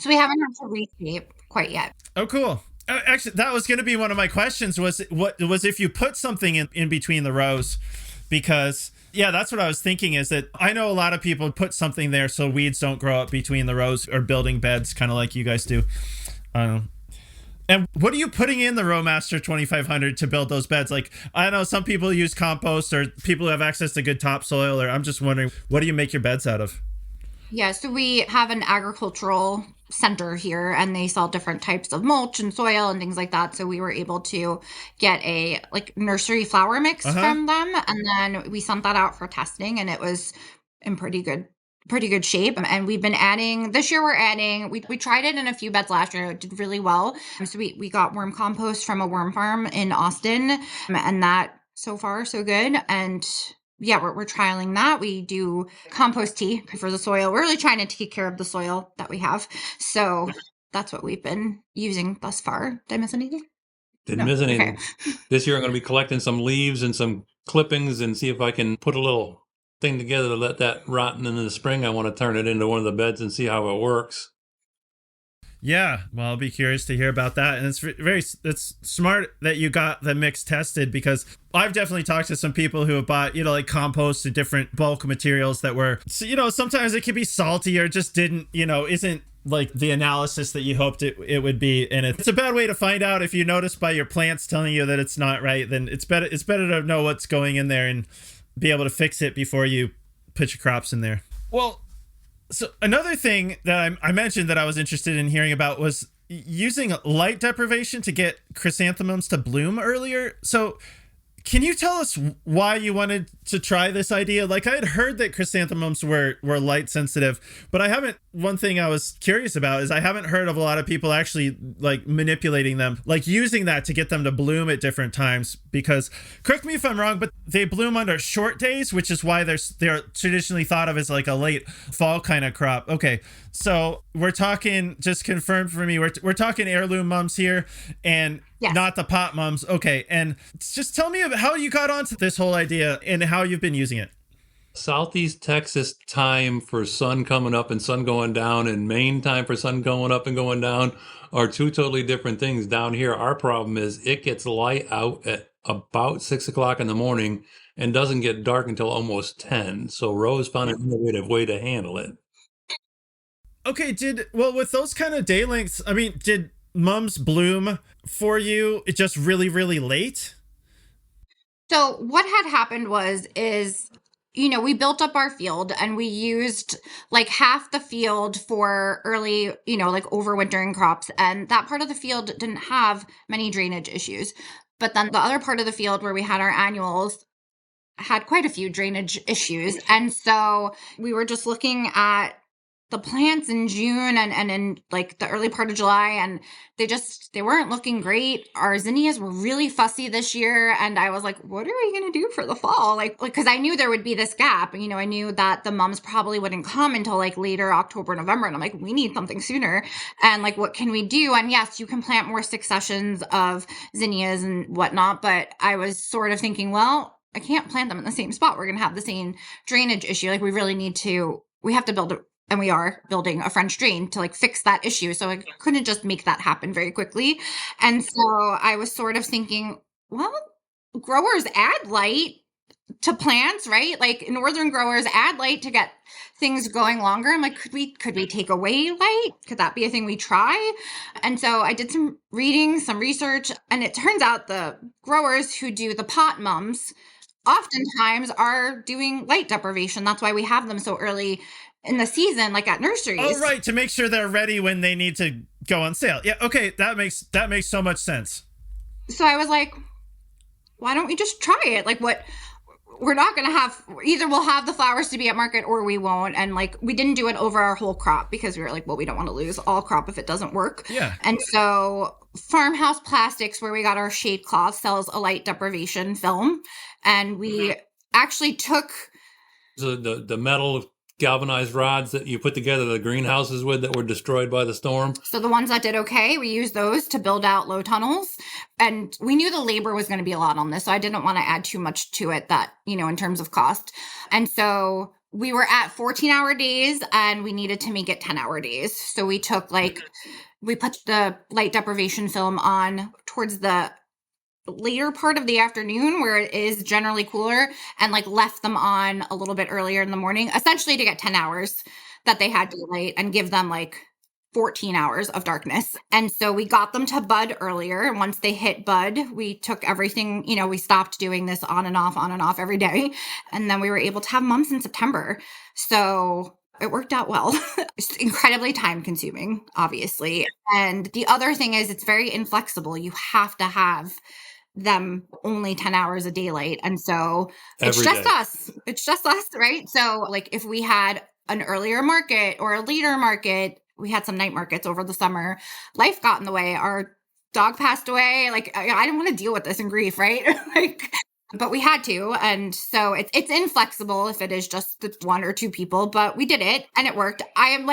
So we haven't had to reshape quite yet. Oh, cool. Actually, that was going to be one of my questions was if you put something in between the rows, because that's what I was thinking is that I know a lot of people put something there so weeds don't grow up between the rows or building beds, kind of like you guys do. And what are you putting in the Rowmaster 2500 to build those beds? Like, I know some people use compost or people who have access to good topsoil, or I'm just wondering, what do you make your beds out of? Yeah, so we have an agricultural center here, and they sell different types of mulch and soil and things like that. So we were able to get a nursery flower mix from them, and then we sent that out for testing, and it was in pretty good shape. And we've been adding this year. We tried it in a few beds last year. It did really well. So we got worm compost from a worm farm in Austin, and that so far so good. And yeah, we're trialing that. We do compost tea for the soil. We're really trying to take care of the soil that we have. So that's what we've been using thus far. Did I miss anything? Didn't miss anything. Okay. This year I'm going to be collecting some leaves and some clippings and see if I can put a little thing together to let that rot. And in the spring, I want to turn it into one of the beds and see how it works. Yeah, well, I'll be curious to hear about that. And it's smart that you got the mix tested, because I've definitely talked to some people who have bought, like compost and different bulk materials that were, sometimes it can be salty or just isn't like the analysis that you hoped it would be. And it's a bad way to find out. If you notice by your plants telling you that it's not right, then it's better to know what's going in there and be able to fix it before you put your crops in there. Well, so another thing that I mentioned that I was interested in hearing about was using light deprivation to get chrysanthemums to bloom earlier. So can you tell us why you wanted to try this idea? Like, I had heard that chrysanthemums were light sensitive, but one thing I was curious about is I haven't heard of a lot of people actually like manipulating them, like using that to get them to bloom at different times, because, correct me if I'm wrong, but they bloom under short days, which is why they're traditionally thought of as like a late fall kind of crop. Okay. So we're talking, just confirmed for me, we're talking heirloom mums here, and yes, not the pot mums. Okay. And just tell me about how you got onto this whole idea and how you've been using it. Southeast Texas time for sun coming up and sun going down, and Maine time for sun going up and going down are two totally different things. Down here, our problem is it gets light out at about 6 o'clock in the morning and doesn't get dark until almost 10. So Rose found an innovative way to handle it. Okay, with those kind of day lengths, did mums bloom for you just really, really late? So what had happened is we built up our field and we used like half the field for early, like overwintering crops. And that part of the field didn't have many drainage issues. But then the other part of the field where we had our annuals had quite a few drainage issues. And so we were just looking at the plants in June and in like the early part of July, and they weren't looking great. Our zinnias were really fussy this year, and I was like, what are we going to do for the fall? Like, because I knew there would be this gap. I knew that the mums probably wouldn't come until like later October, November, and I'm like, we need something sooner. And like, what can we do? And yes, you can plant more successions of zinnias and whatnot, but I was sort of thinking, well, I can't plant them in the same spot. We're going to have the same drainage issue. Like, we we have to and we are building a French drain to like fix that issue. So I couldn't just make that happen very quickly. And so I was sort of thinking, well, growers add light to plants, right? Like northern growers add light to get things going longer. I'm like, could we take away light? Could that be a thing we try? And so I did some reading, some research, and it turns out the growers who do the pot mums oftentimes are doing light deprivation. That's why we have them so early in the season, like at nurseries. Oh, right, to make sure they're ready when they need to go on sale. Yeah, okay, that makes so much sense. So I was like, why don't we just try it? Like, what? We're not going to have, either we'll have the flowers to be at market or we won't. And like, we didn't do it over our whole crop because we were like, well, we don't want to lose all crop if it doesn't work. Yeah. And so Farmhouse Plastics, where we got our shade cloth, sells a light deprivation film. And we actually took the metal galvanized rods that you put together the greenhouses with that were destroyed by the storm. So the ones that did okay, we used those to build out low tunnels. And we knew the labor was going to be a lot on this. So I didn't want to add too much to it that, in terms of cost. And so we were at 14-hour days and we needed to make it 10-hour days. So we took we put the light deprivation film on towards the later part of the afternoon where it is generally cooler and left them on a little bit earlier in the morning, essentially to get 10 hours that they had daylight and give them 14 hours of darkness. And so we got them to bud earlier. And once they hit bud, we took everything, we stopped doing this on and off every day. And then we were able to have mums in September. So it worked out well. It's incredibly time consuming, obviously. And the other thing is it's very inflexible. You have to have them only 10 hours of daylight. And so it's just us, right? So if we had an earlier market or a later market, we had some night markets over the summer, life got in the way. Our dog passed away. I didn't want to deal with this in grief, right? But we had to. And so it's inflexible if it is just the one or two people, but we did it and it worked. I am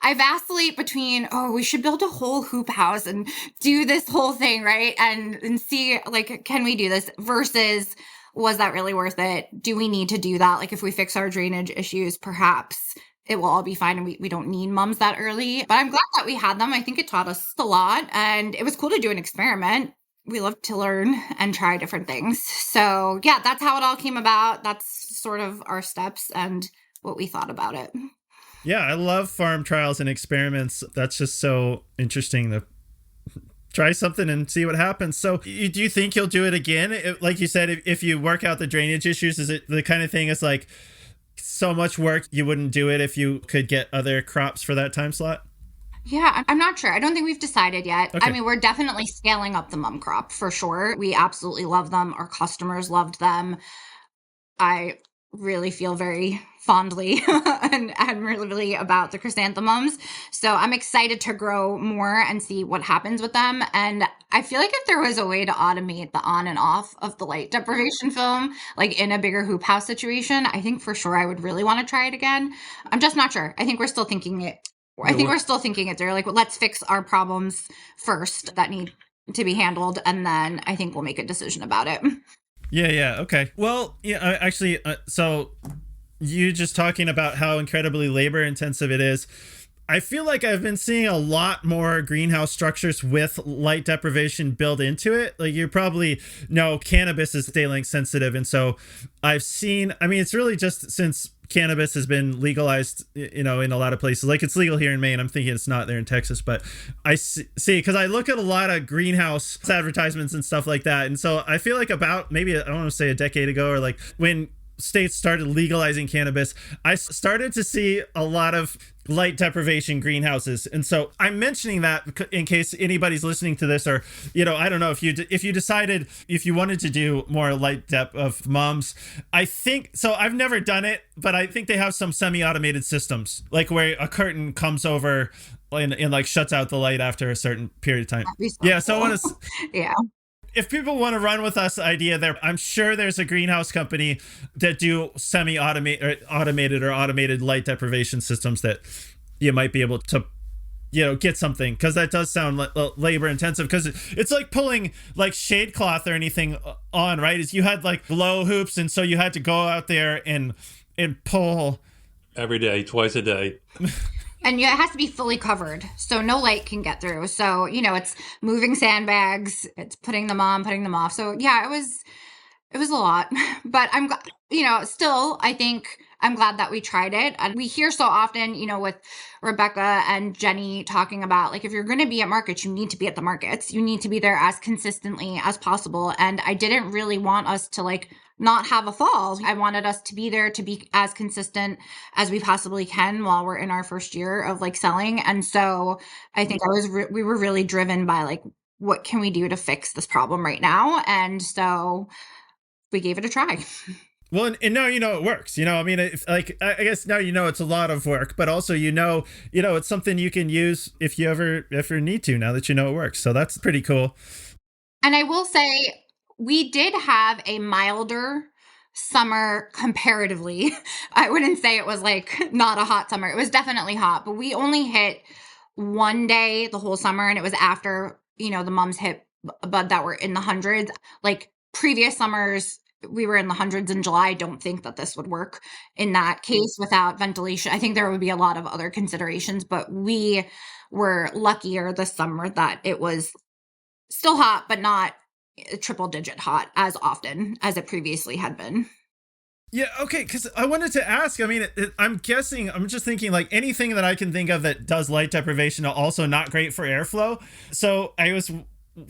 I vacillate between, we should build a whole hoop house and do this whole thing, right? And see, can we do this? Versus, was that really worth it? Do we need to do that? If we fix our drainage issues, perhaps it will all be fine and we don't need mums that early. But I'm glad that we had them. I think it taught us a lot and it was cool to do an experiment. We love to learn and try different things. So yeah, that's how it all came about. That's sort of our steps and what we thought about it. Yeah, I love farm trials and experiments. That's just so interesting to try something and see what happens. So do you think you'll do it again? Like you said, if you work out the drainage issues, is it the kind of thing is so much work you wouldn't do it if you could get other crops for that time slot? Yeah, I'm not sure. I don't think we've decided yet. Okay. I mean, we're definitely scaling up the mum crop for sure. We absolutely love them. Our customers loved them. I really feel very fondly and admirably about the chrysanthemums. So I'm excited to grow more and see what happens with them. And I feel like if there was a way to automate the on and off of the light deprivation film, in a bigger hoop house situation, I think for sure I would really want to try it again. I'm just not sure. I think we're still thinking it. We're still thinking it through. Let's fix our problems first that need to be handled. And then I think we'll make a decision about it. Yeah. Okay. Well, yeah, actually, so you just talking about how incredibly labor intensive it is. I feel like I've been seeing a lot more greenhouse structures with light deprivation built into it. You probably know cannabis is day length sensitive. And so I've seen, it's really just since cannabis has been legalized, in a lot of places. It's legal here in Maine. I'm thinking it's not there in Texas, but I see, because I look at a lot of greenhouse advertisements and stuff like that. And so I feel about maybe, I don't want to say a decade ago, or when states started legalizing cannabis, I started to see a lot of light deprivation greenhouses. And so I'm mentioning that in case anybody's listening to this, or, I don't know, if you decided if you wanted to do more light dep of mums, I think, so I've never done it, but I think they have some semi-automated systems, where a curtain comes over and shuts out the light after a certain period of time. Yeah. So I want to, yeah. If people want to run with us idea there, I'm sure there's a greenhouse company that do automated or automated light deprivation systems that you might be able to, get something, because that does sound labor intensive, because it's like pulling shade cloth or anything on, right? Is you had glow hoops, and so you had to go out there and pull every day, twice a day. And it has to be fully covered, so no light can get through. So, it's moving sandbags, it's putting them on, putting them off. So, yeah, it was a lot, but still, I think I'm glad that we tried it. And we hear so often, with Rebecca and Jenny talking about, like, if you're going to be at markets, you need to be at the markets. You need to be there as consistently as possible. And I didn't really want us to, like, not have a fall. I wanted us to be there to be as consistent as we possibly can while we're in our first year of, like, selling. And so I think we were really driven by, like, what can we do to fix this problem right now? And so we gave it a try. Well, and now it works. I mean, I guess now it's a lot of work, but also it's something you can use if you ever need to. Now that it works, so that's pretty cool. And I will say, we did have a milder summer comparatively. I wouldn't say it was like not a hot summer. It was definitely hot, but we only hit one day the whole summer, and it was after the mums hit bud that were in the hundreds. Like previous summers, we were in the hundreds in July. I don't think that this would work in that case without ventilation. I think there would be a lot of other considerations, but we were luckier this summer that it was still hot, but not triple digit hot as often as it previously had been. Yeah, okay, because I wanted to ask, I mean, I'm guessing, I'm just thinking like anything that I can think of that does light deprivation are also not great for airflow. So I was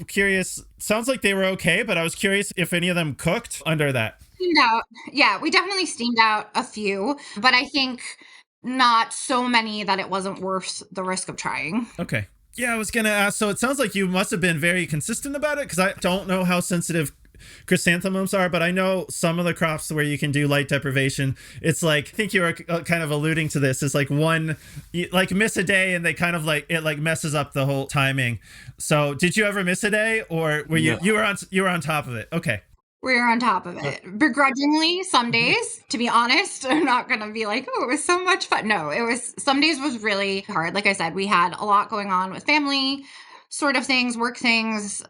curious, sounds like they were okay, but I was curious if any of them cooked under that. Steamed out. Yeah, we definitely steamed out a few, but I think not so many that it wasn't worth the risk of trying. Okay. Yeah, I was going to ask, so it sounds like you must have been very consistent about it, because I don't know how sensitive chrysanthemums are, but I know some of the crops where you can do light deprivation, it's like, I think you were kind of alluding to this, it's like like miss a day and they kind of like, it like messes up the whole timing. So did you ever miss a day, or were you, you were on top of it? Okay. We were on top of it. Begrudgingly, some days, to be honest. I'm not going to be like, oh, it was so much fun. No, some days was really hard. Like I said, we had a lot going on with family sort of things, work things.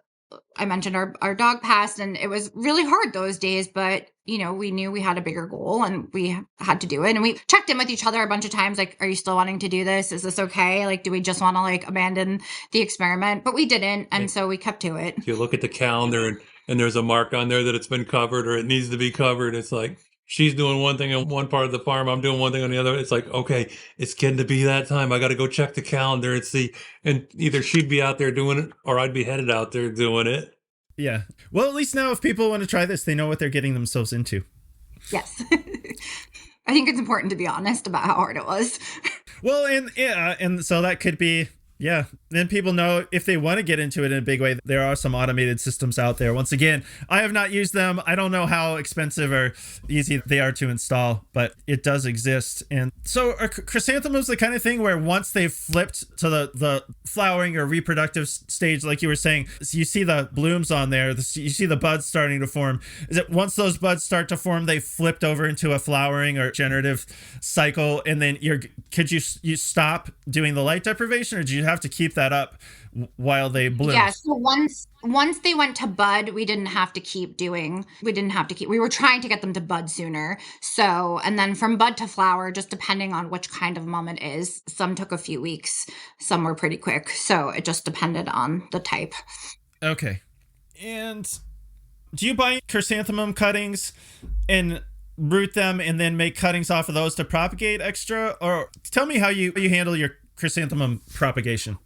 I mentioned our dog passed, and it was really hard those days, but we knew we had a bigger goal and we had to do it. And we checked in with each other a bunch of times, like, are you still wanting to do this? Is this okay? Like, do we just want to like abandon the experiment? But we didn't. And so we kept to it. If you look at the calendar and there's a mark on there that it's been covered or it needs to be covered, it's like, she's doing one thing on one part of the farm, I'm doing one thing on the other. It's like, okay, it's getting to be that time. I got to go check the calendar and see. And either she'd be out there doing it or I'd be headed out there doing it. Yeah. Well, at least now if people want to try this, they know what they're getting themselves into. Yes. I think it's important to be honest about how hard it was. Well, and so that could be, yeah. Then people know if they want to get into it in a big way, there are some automated systems out there. Once again, I have not used them. I don't know how expensive or easy they are to install, but it does exist. And so are chrysanthemums the kind of thing where once they've flipped to the flowering or reproductive stage, like you were saying, so you see the blooms on there, you see the buds starting to form. Is it once those buds start to form, they flipped over into a flowering or generative cycle, and then could you stop doing the light deprivation, or do you have to keep that up while they bloom? Yeah, so once they went to bud, we didn't have to keep. We were trying to get them to bud sooner. So, and then from bud to flower, just depending on which kind of mum it is, some took a few weeks, some were pretty quick. So it just depended on the type. Okay. And do you buy chrysanthemum cuttings and root them and then make cuttings off of those to propagate extra? Or tell me how you handle your chrysanthemum propagation.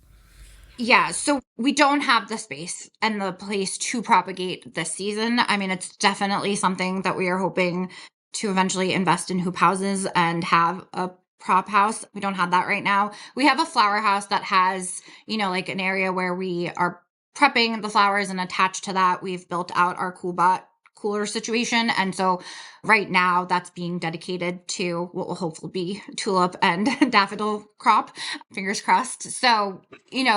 Yeah, so we don't have the space and the place to propagate this season. I mean, it's definitely something that we are hoping to eventually invest in hoop houses and have a prop house. We don't have that right now. We have a flower house that has, like an area where we are prepping the flowers, and attached to that, we've built out our cooler situation. And so right now that's being dedicated to what will hopefully be tulip and daffodil crop, fingers crossed. So,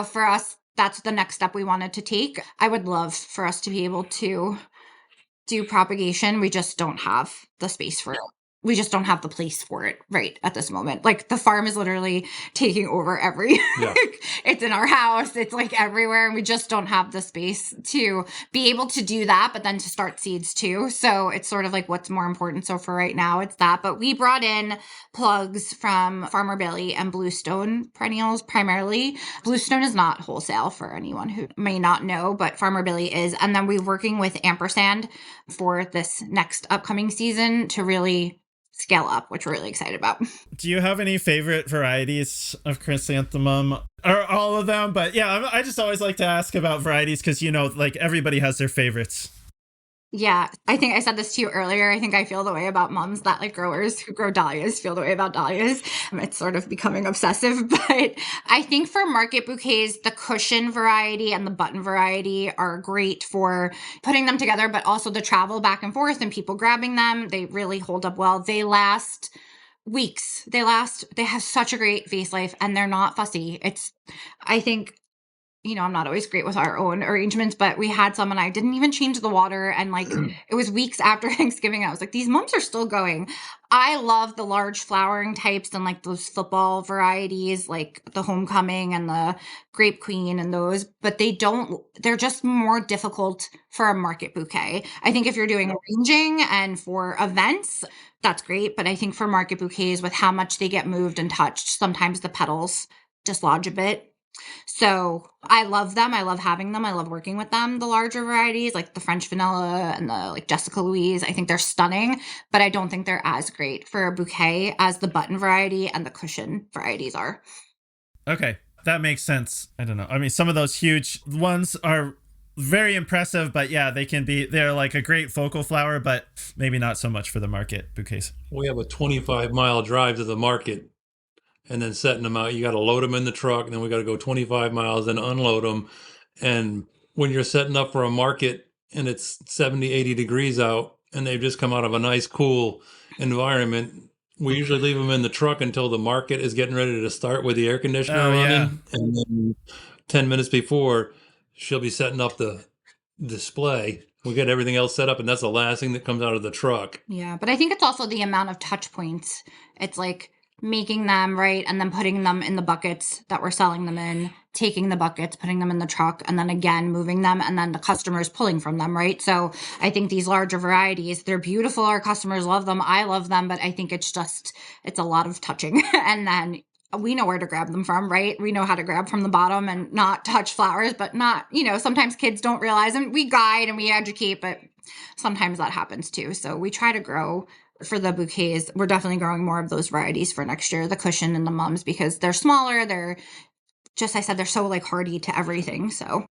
for us, that's the next step we wanted to take. I would love for us to be able to do propagation. We just don't have the space for it. we just don't have the place for it right at this moment. Like the farm is literally taking over Yeah. it's in our house. It's like everywhere. And we just don't have the space to be able to do that, but then to start seeds too. So it's sort of like what's more important. So for right now, it's that. But we brought in plugs from Farmer Billy and Bluestone perennials primarily. Bluestone is not wholesale for anyone who may not know, but Farmer Billy is. And then we're working with Ampersand for this next upcoming season to really scale up, which we're really excited about. Do you have any favorite varieties of chrysanthemum, or all of them? But yeah, I just always like to ask about varieties because, like everybody has their favorites. Yeah, I think I said this to you earlier. I think I feel the way about mums that like growers who grow dahlias feel the way about dahlias. It's sort of becoming obsessive, but I think for market bouquets, the cushion variety and the button variety are great for putting them together, but also the travel back and forth and people grabbing them. They really hold up well. They last weeks. They have such a great vase life and they're not fussy. I think I'm not always great with our own arrangements, but we had some and I didn't even change the water. And like, it was weeks after Thanksgiving. I was like, these mums are still going. I love the large flowering types and like those football varieties, like the Homecoming and the Grape Queen and those, but they're just more difficult for a market bouquet. I think if you're doing arranging and for events, that's great. But I think for market bouquets with how much they get moved and touched, sometimes the petals dislodge a bit. So I love them. I love having them. I love working with them. The larger varieties like the French vanilla and the like Jessica Louise, I think they're stunning, but I don't think they're as great for a bouquet as the button variety and the cushion varieties are. Okay, that makes sense. I don't know. I mean, some of those huge ones are very impressive, but yeah, they're like a great focal flower, but maybe not so much for the market bouquets. We have a 25-mile drive to the market. And then setting them out, you got to load them in the truck, and then we got to go 25 miles and unload them. And when you're setting up for a market and it's 70, 80 degrees out, and they've just come out of a nice, cool environment, we usually leave them in the truck until the market is getting ready to start with the air conditioner running. Yeah. And then 10 minutes before, she'll be setting up the display. We get everything else set up, and that's the last thing that comes out of the truck. Yeah, but I think it's also the amount of touch points. It's like making them right and then putting them in the buckets that we're selling them in, taking the buckets, putting them in the truck, and then again moving them, and then the customers pulling from them, right? So I think these larger varieties, they're beautiful. Our customers love them. I love them, but I think it's a lot of touching. And then we know where to grab them from, right? We know how to grab from the bottom and not touch flowers, but not, sometimes kids don't realize, and we guide and we educate, but sometimes that happens too. So we try to grow for the bouquets. We're definitely growing more of those varieties for next year, the cushion and the mums, because they're smaller. They're just, I said, they're so like hardy to everything. So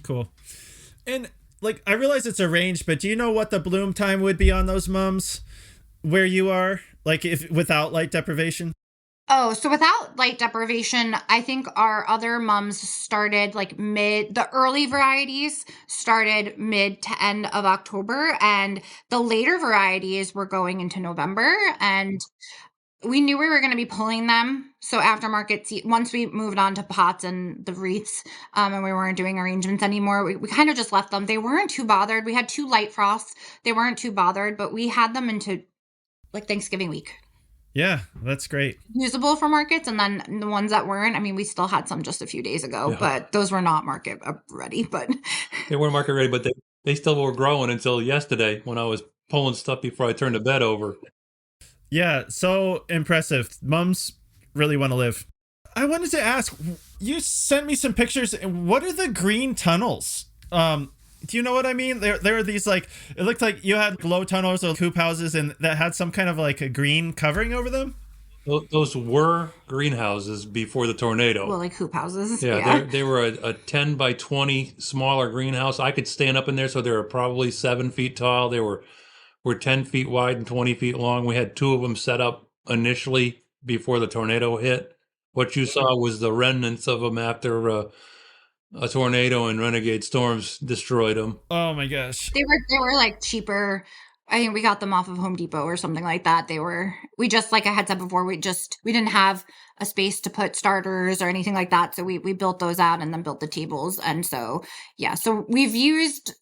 cool. And like, I realize it's a range, but do you know what the bloom time would be on those mums where you are, like if without light deprivation? Oh, so without light deprivation, I think our other mums started like the early varieties started mid to end of October, and the later varieties were going into November, and we knew we were going to be pulling them. So aftermarket, once we moved on to pots and the wreaths, and we weren't doing arrangements anymore, we kind of just left them. They weren't too bothered. We had 2 light frosts. They weren't too bothered, but we had them into like Thanksgiving week. Yeah, that's great. Usable for markets, and then the ones that weren't, I mean, we still had some just a few days ago, but those were not market ready. But they weren't market ready, but they still were growing until yesterday when I was pulling stuff before I turned the bed over. Yeah, so impressive. Mums really want to live. I wanted to ask, you sent me some pictures. What are the green tunnels? Do you know what I mean? There are these like, it looked like you had glow tunnels or coop houses and that had some kind of like a green covering over them. Those were greenhouses before the tornado. Well, like hoop houses. Yeah. They were a 10 by 20 smaller greenhouse. I could stand up in there, so they were probably 7 feet tall. They were 10 feet wide and 20 feet long. We had 2 of them set up initially before the tornado hit. What you saw was the remnants of them after a tornado and renegade storms destroyed them. Oh my gosh. They were like cheaper. I think we got them off of Home Depot or something like that. We just, like I had said before, we didn't have a space to put starters or anything like that. So we built those out and then built the tables. And so, yeah, so we've used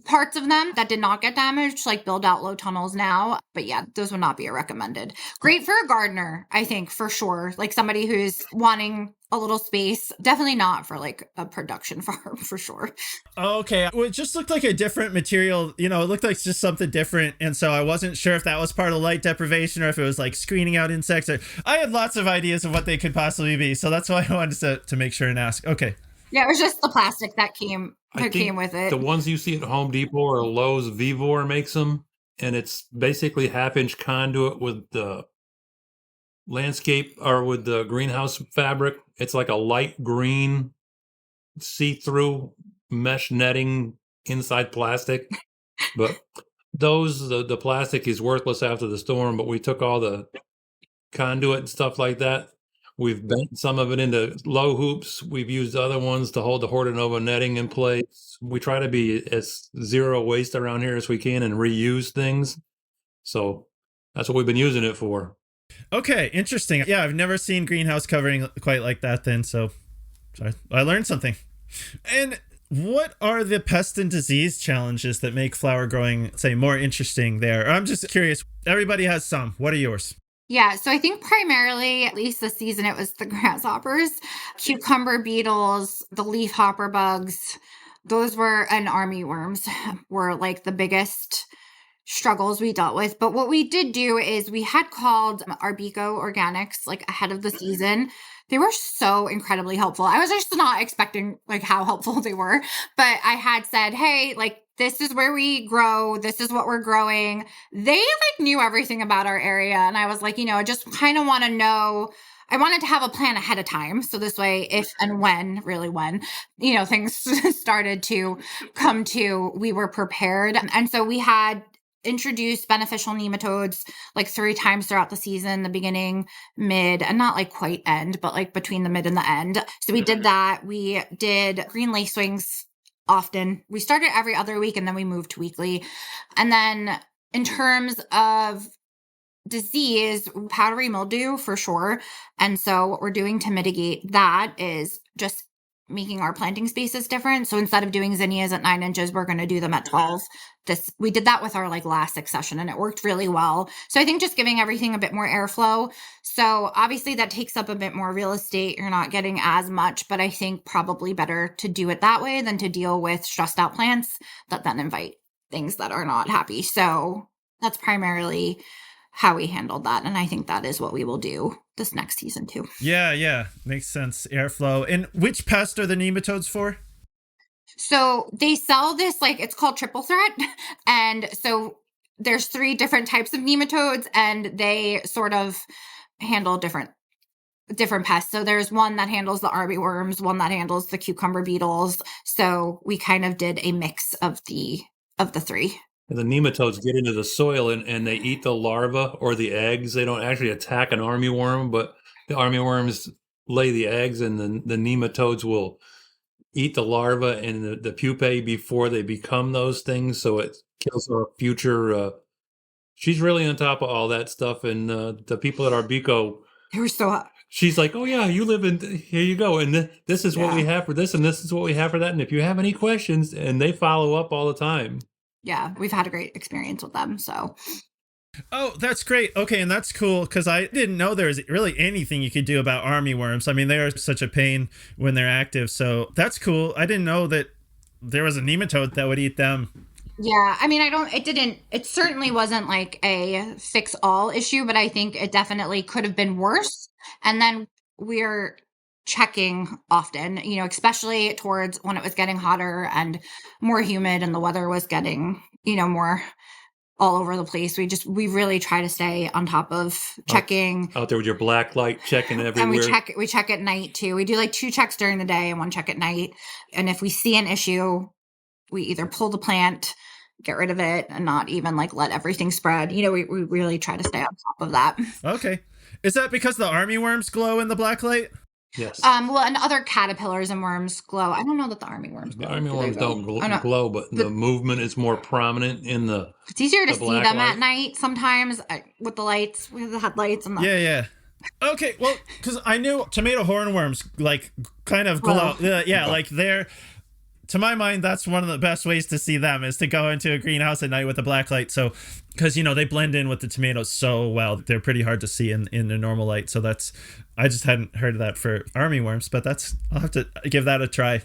parts of them that did not get damaged, like build out low tunnels now. But yeah, those would not be recommended. Great for a gardener, I think, for sure. Like somebody who's wanting a little space. Definitely not for like a production farm, for sure. Okay. Well, it just looked like a different material. It looked like just something different. And so I wasn't sure if that was part of light deprivation or if it was like screening out insects. I had lots of ideas of what they could possibly be. So that's why I wanted to make sure and ask. Okay. Yeah, it was just the plastic that came with it. The ones you see at Home Depot or Lowe's, Vivor makes them, and it's basically half-inch conduit with the landscape or with the greenhouse fabric. It's like a light green, see-through mesh netting inside plastic. But the plastic is worthless after the storm. But we took all the conduit and stuff like that. We've bent some of it into low hoops. We've used other ones to hold the Hortonova netting in place. We try to be as zero waste around here as we can and reuse things. So that's what we've been using it for. Okay, interesting. Yeah, I've never seen greenhouse covering quite like that then. So sorry, I learned something. And what are the pest and disease challenges that make flower growing, say, more interesting there? I'm just curious. Everybody has some. What are yours? Yeah, so I think primarily, at least this season, it was the grasshoppers, cucumber beetles, the leaf hopper bugs. Those were, and army worms were like the biggest struggles we dealt with. But what we did do is we had called our Beco Organics like ahead of the season. They were so incredibly helpful. I was just not expecting like how helpful they were, but I had said, hey, like this is where we grow. This is what we're growing. They like knew everything about our area. And I was like, I just kind of want to know. I wanted to have a plan ahead of time. So this way, if and when, really when, things started to come to, we were prepared. And so we had introduced beneficial nematodes like 3 times throughout the season, the beginning, mid, and not like quite end, but like between the mid and the end. So we did that. We did green lacewings often. We started every other week and then we moved to weekly. And then in terms of disease, powdery mildew for sure. And so what we're doing to mitigate that is just making our planting spaces different. So instead of doing zinnias at 9 inches, we're going to do them at 12. We did that with our like last succession and it worked really well. So I think just giving everything a bit more airflow. So obviously that takes up a bit more real estate. You're not getting as much, but I think probably better to do it that way than to deal with stressed out plants that then invite things that are not happy. So that's primarily how we handled that. And I think that is what we will do this next season too. Yeah. Makes sense. Airflow. And which pest are the nematodes for? So they sell this, like it's called triple threat. And so there's 3 different types of nematodes and they sort of handle different pests. So there's one that handles the army worms, one that handles the cucumber beetles. So we kind of did a mix of the 3. The nematodes get into the soil and they eat the larva or the eggs. They don't actually attack an armyworm, but the armyworms lay the eggs and the nematodes will eat the larva and the pupae before they become those things. So it kills our future. She's really on top of all that stuff. And the people at Arbeco, they were so hot. She's like, oh yeah, you live in, here you go. And this is what we have for this and this is what we have for that. And if you have any questions, and they follow up all the time. Yeah, we've had a great experience with them. So. Oh, that's great. Okay, and that's cool because I didn't know there was really anything you could do about army worms. I mean, they are such a pain when they're active. So that's cool. I didn't know that there was a nematode that would eat them. Yeah, I mean, it certainly wasn't like a fix all issue, but I think it definitely could have been worse. And then we're checking often, especially towards when it was getting hotter and more humid and the weather was getting, more all over the place. We really try to stay on top of checking. Out there with your black light, checking everywhere. And we check at night too. We do like 2 checks during the day and 1 check at night. And if we see an issue, we either pull the plant, get rid of it, and not even like let everything spread. We really try to stay on top of that. Okay. Is that because the army worms glow in the black light? Yes. Well, and other caterpillars and worms glow. I don't know that the army worms glow. The army worms don't glow, but the movement is more prominent in the. It's easier to see them light at night sometimes with the lights, with the headlights and the. Yeah. Okay, well, because I knew tomato hornworms like kind of glow. Oh. Like they're to my mind, that's one of the best ways to see them is to go into a greenhouse at night with a black light. So, because, they blend in with the tomatoes so well. They're pretty hard to see in the normal light. So I just hadn't heard of that for armyworms, but I'll have to give that a try.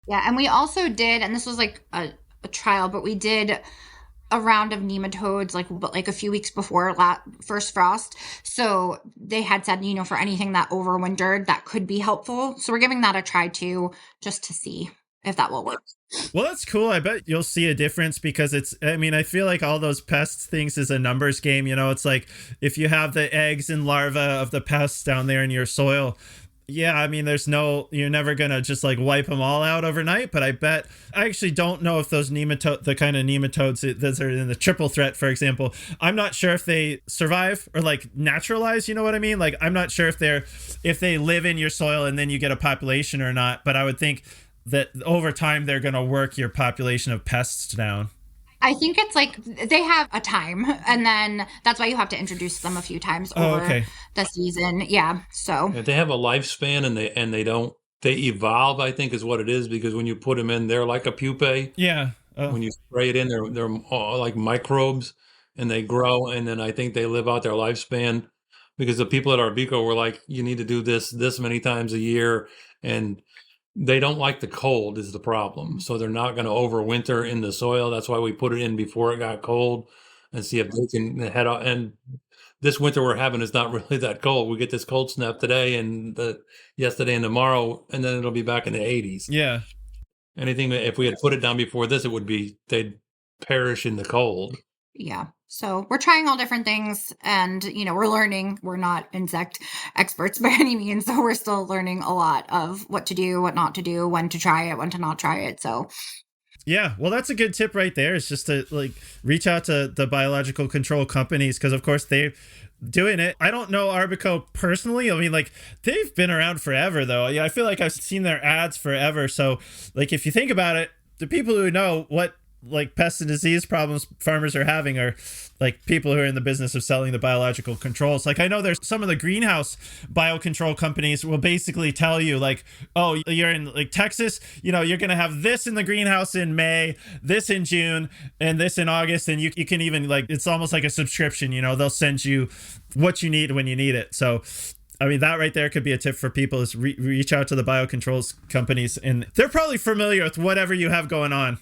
Yeah. And we also did, and this was like a trial, but we did a round of nematodes like a few weeks before first frost. So they had said, for anything that overwintered, that could be helpful. So we're giving that a try too, just to see if that will work. Well, that's cool. I bet you'll see a difference because I feel like all those pests things is a numbers game. It's like if you have the eggs and larvae of the pests down there in your soil, yeah, you're never going to just like wipe them all out overnight. But I actually don't know if those the kind of nematodes that are in the triple threat, for example, I'm not sure if they survive or like naturalize, you know what I mean? Like, I'm not sure if they live in your soil and then you get a population or not. But I would think that over time, they're going to work your population of pests down. I think it's like they have a time, and then that's why you have to introduce them a few times over the season. Yeah. So they have a lifespan, and they evolve, I think is what it is, because when you put them in, they're like a pupae. Yeah. When you spray it in, they're like microbes, and they grow, and then I think they live out their lifespan, because the people at Arbico were like, you need to do this many times a year, and they don't like the cold is the problem. So they're not going to overwinter in the soil. That's why we put it in before it got cold and see if they can head out. And this winter we're having is not really that cold. We get this cold snap today and yesterday and tomorrow, and then it'll be back in the 80s. Yeah. Anything, if we had put it down before this, they'd perish in the cold. Yeah. So we're trying all different things, and, we're learning. We're not insect experts by any means. So we're still learning a lot of what to do, what not to do, when to try it, when to not try it. So yeah, well, that's a good tip right there. It's just to like reach out to the biological control companies, because of course they're doing it. I don't know Arbico personally. Like they've been around forever though. Yeah, I feel like I've seen their ads forever. So like if you think about it, the people who know what like pest and disease problems farmers are having are like people who are in the business of selling the biological controls. Like I know there's some of the greenhouse biocontrol companies will basically tell you like, oh, you're in like Texas, you're going to have this in the greenhouse in May, this in June, and this in August. And you can even like, it's almost like a subscription, they'll send you what you need when you need it. So that right there could be a tip for people is reach out to the biocontrols companies, and they're probably familiar with whatever you have going on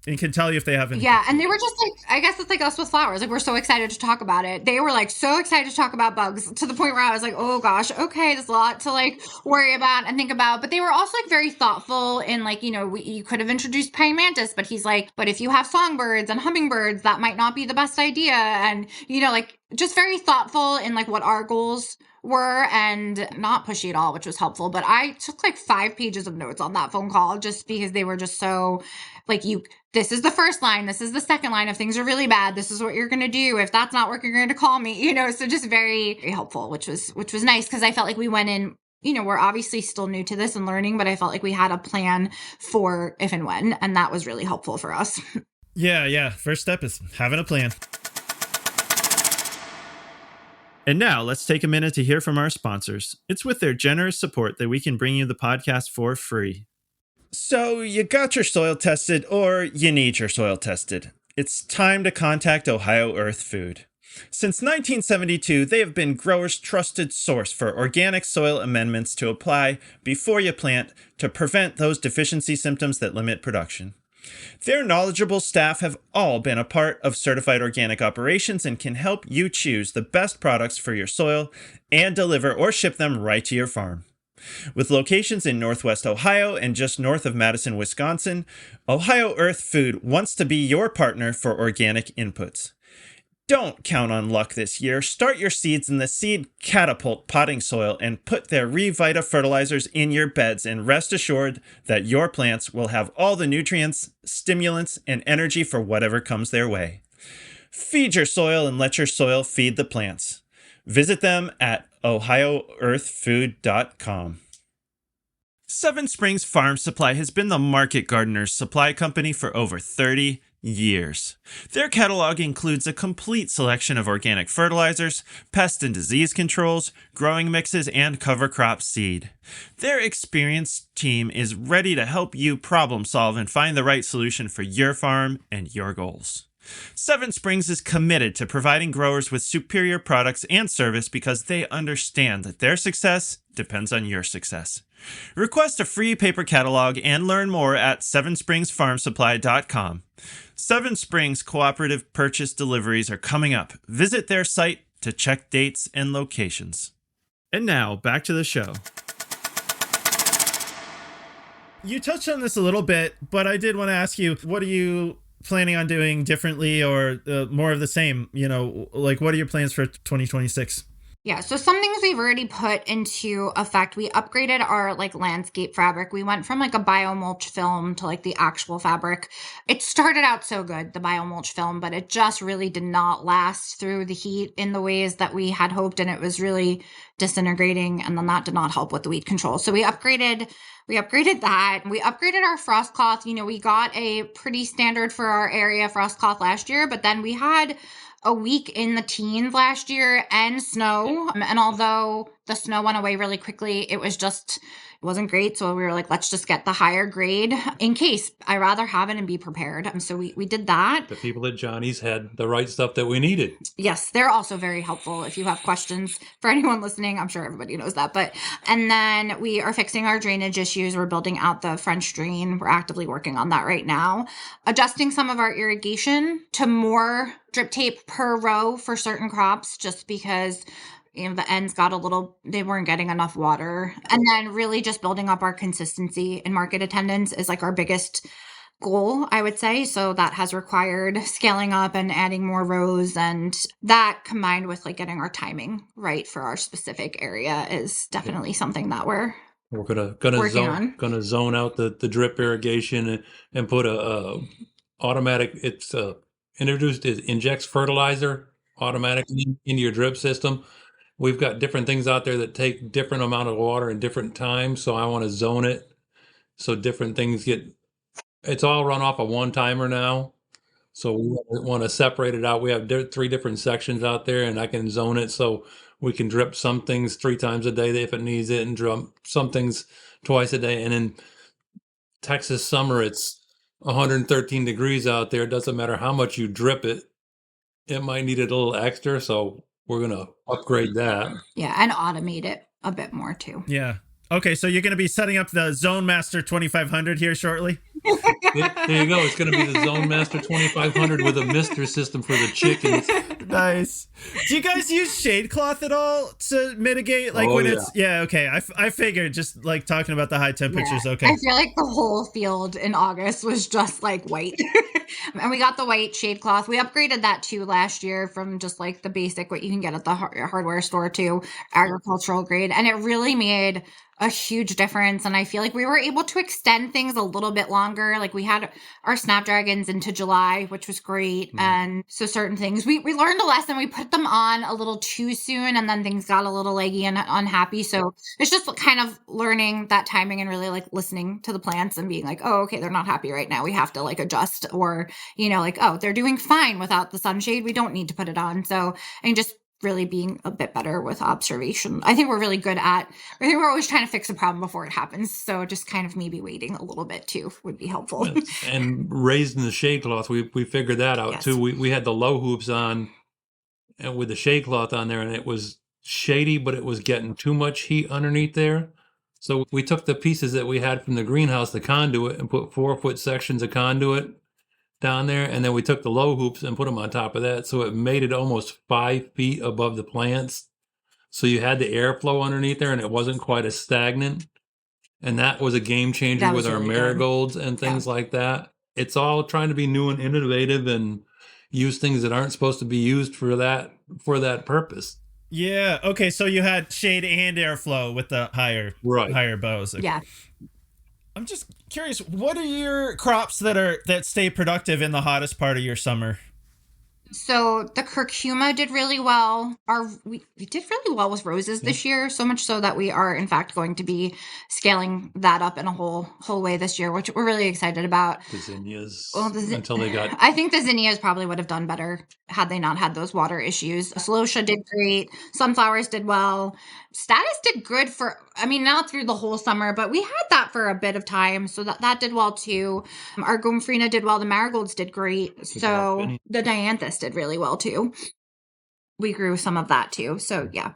and can tell you if they haven't. Yeah, and they were just like, I guess it's like us with flowers. Like, we're so excited to talk about it. They were like so excited to talk about bugs, to the point where I was like, oh gosh, okay, there's a lot to like worry about and think about. But they were also like very thoughtful in like, you could have introduced praying mantis, but he's like, but if you have songbirds and hummingbirds, that might not be the best idea. And, like just very thoughtful in like what our goals were, and not pushy at all, which was helpful. But I took like 5 pages of notes on that phone call just because they were just so like, this is the first line, this is the second line. If things are really bad, this is what you're going to do. If that's not working, you're going to call me, so just very, very helpful, which was nice, because I felt like we went in, we're obviously still new to this and learning, but I felt like we had a plan for if and when, and that was really helpful for us. Yeah. First step is having a plan. And now let's take a minute to hear from our sponsors. It's with their generous support that we can bring you the podcast for free. So you got your soil tested, or you need your soil tested. It's time to contact Ohio Earth Food. Since 1972, they have been growers' trusted source for organic soil amendments to apply before you plant to prevent those deficiency symptoms that limit production. Their knowledgeable staff have all been a part of certified organic operations and can help you choose the best products for your soil and deliver or ship them right to your farm. With locations in Northwest Ohio and just north of Madison, Wisconsin, Ohio Earth Food wants to be your partner for organic inputs. Don't count on luck this year. Start your seeds in the Seed Catapult potting soil and put their Revita fertilizers in your beds, and rest assured that your plants will have all the nutrients, stimulants, and energy for whatever comes their way. Feed your soil and let your soil feed the plants. Visit them at ohioearthfood.com. Seven Springs Farm Supply has been the market gardener's supply company for over 30 years. Their catalog includes a complete selection of organic fertilizers, pest and disease controls, growing mixes, and cover crop seed. Their experienced team is ready to help you problem solve and find the right solution for your farm and your goals. Seven Springs is committed to providing growers with superior products and service because they understand that their success depends on your success. Request a free paper catalog and learn more at sevenspringsfarmsupply.com. Seven Springs cooperative purchase deliveries are coming up. Visit their site to check dates and locations. And now, back to the show. You touched on this a little bit, but I did want to ask you, what are you planning on doing differently or more of the same? Like, what are your plans for 2026? Yeah, so some things we've already put into effect. We upgraded our landscape fabric. We went from a biomulch film to the actual fabric. It started out so good, the biomulch film, but it just really did not last through the heat in the ways that we had hoped, and it was really disintegrating, and then that did not help with the weed control. So we upgraded that. We upgraded our frost cloth. We got a pretty standard for our area frost cloth last year, but then we had a week in the teens last year and snow. And although the snow went away really quickly, it wasn't great. So we were like, let's just get the higher grade in case. I rather have it and be prepared. So we did that. The people at Johnny's had the right stuff that we needed. Yes, they're also very helpful if you have questions. For anyone listening, I'm sure everybody knows that. And then we are fixing our drainage issues. We're building out the French drain. We're actively working on that right now. Adjusting some of our irrigation to more drip tape per row for certain crops, just because the ends they weren't getting enough water. And then really just building up our consistency in market attendance is our biggest goal, I would say. So that has required scaling up and adding more rows, and that combined with getting our timing right for our specific area is definitely something that we're gonna zone out the drip irrigation and put a automatic. It's introduced, it injects fertilizer automatically into your drip system. We've got different things out there that take different amount of water in different times, so I want to zone it so different things it's all run off a one-timer now. So we want to separate it out. We have 3 different sections out there, and I can zone it so we can drip some things 3 times a day if it needs it, and drip some things twice a day. And in Texas summer, it's 113 degrees out there. It doesn't matter how much you drip it. It might need it a little extra, so we're going to upgrade that. Yeah, and automate it a bit more too. Yeah. Okay, so you're going to be setting up the Zone Master 2500 here shortly? There you go. It's going to be the Zone Master 2500 with a mister system for the chickens. Nice. Do you guys use shade cloth at all to mitigate it's... Yeah, okay. I figured just talking about the high temperatures, okay. I feel the whole field in August was just white. And we got the white shade cloth. We upgraded that too last year from just the basic, what you can get at the hardware store to agricultural grade. And it really made a huge difference. And I feel we were able to extend things a little bit longer. We had our Snapdragons into July, which was great. Mm-hmm. And so certain things, we learned a lesson. We put them on a little too soon, and then things got a little leggy and unhappy. So it's just kind of learning that timing and really listening to the plants and being oh, okay, they're not happy right now. We have to adjust, or, oh, they're doing fine without the sunshade. We don't need to put it on. So, and just really being a bit better with observation. I think we're really good I think we're always trying to fix a problem before it happens. So just kind of maybe waiting a little bit too would be helpful. And raising the shade cloth, we figured that out too. We had the low hoops on and with the shade cloth on there, and it was shady, but it was getting too much heat underneath there. So we took the pieces that we had from the greenhouse, the conduit, and put 4-foot sections of conduit down there, and then we took the low hoops and put them on top of that, so it made it almost 5 feet above the plants, so you had the airflow underneath there and it wasn't quite as stagnant. And that was a game changer with our marigolds and things like that. It's all trying to be new and innovative and use things that aren't supposed to be used for that purpose. Yeah. Okay. So you had shade and airflow with the higher bows. Okay. Yeah. I'm just curious, what are your crops that stay productive in the hottest part of your summer? So the curcuma did really well. We did really well with roses this year, so much so that we are in fact going to be scaling that up in a whole way this year, which we're really excited about. The zinnias, Well, until they got. I think the zinnias probably would have done better had they not had those water issues. Celosia did great. Sunflowers did well. Status did good for, I mean, not through the whole summer, but we had that for a bit of time. So that did well too. Our Gomphrena did well. The marigolds did great. So the dianthus did really well too. We grew some of that too. So yeah.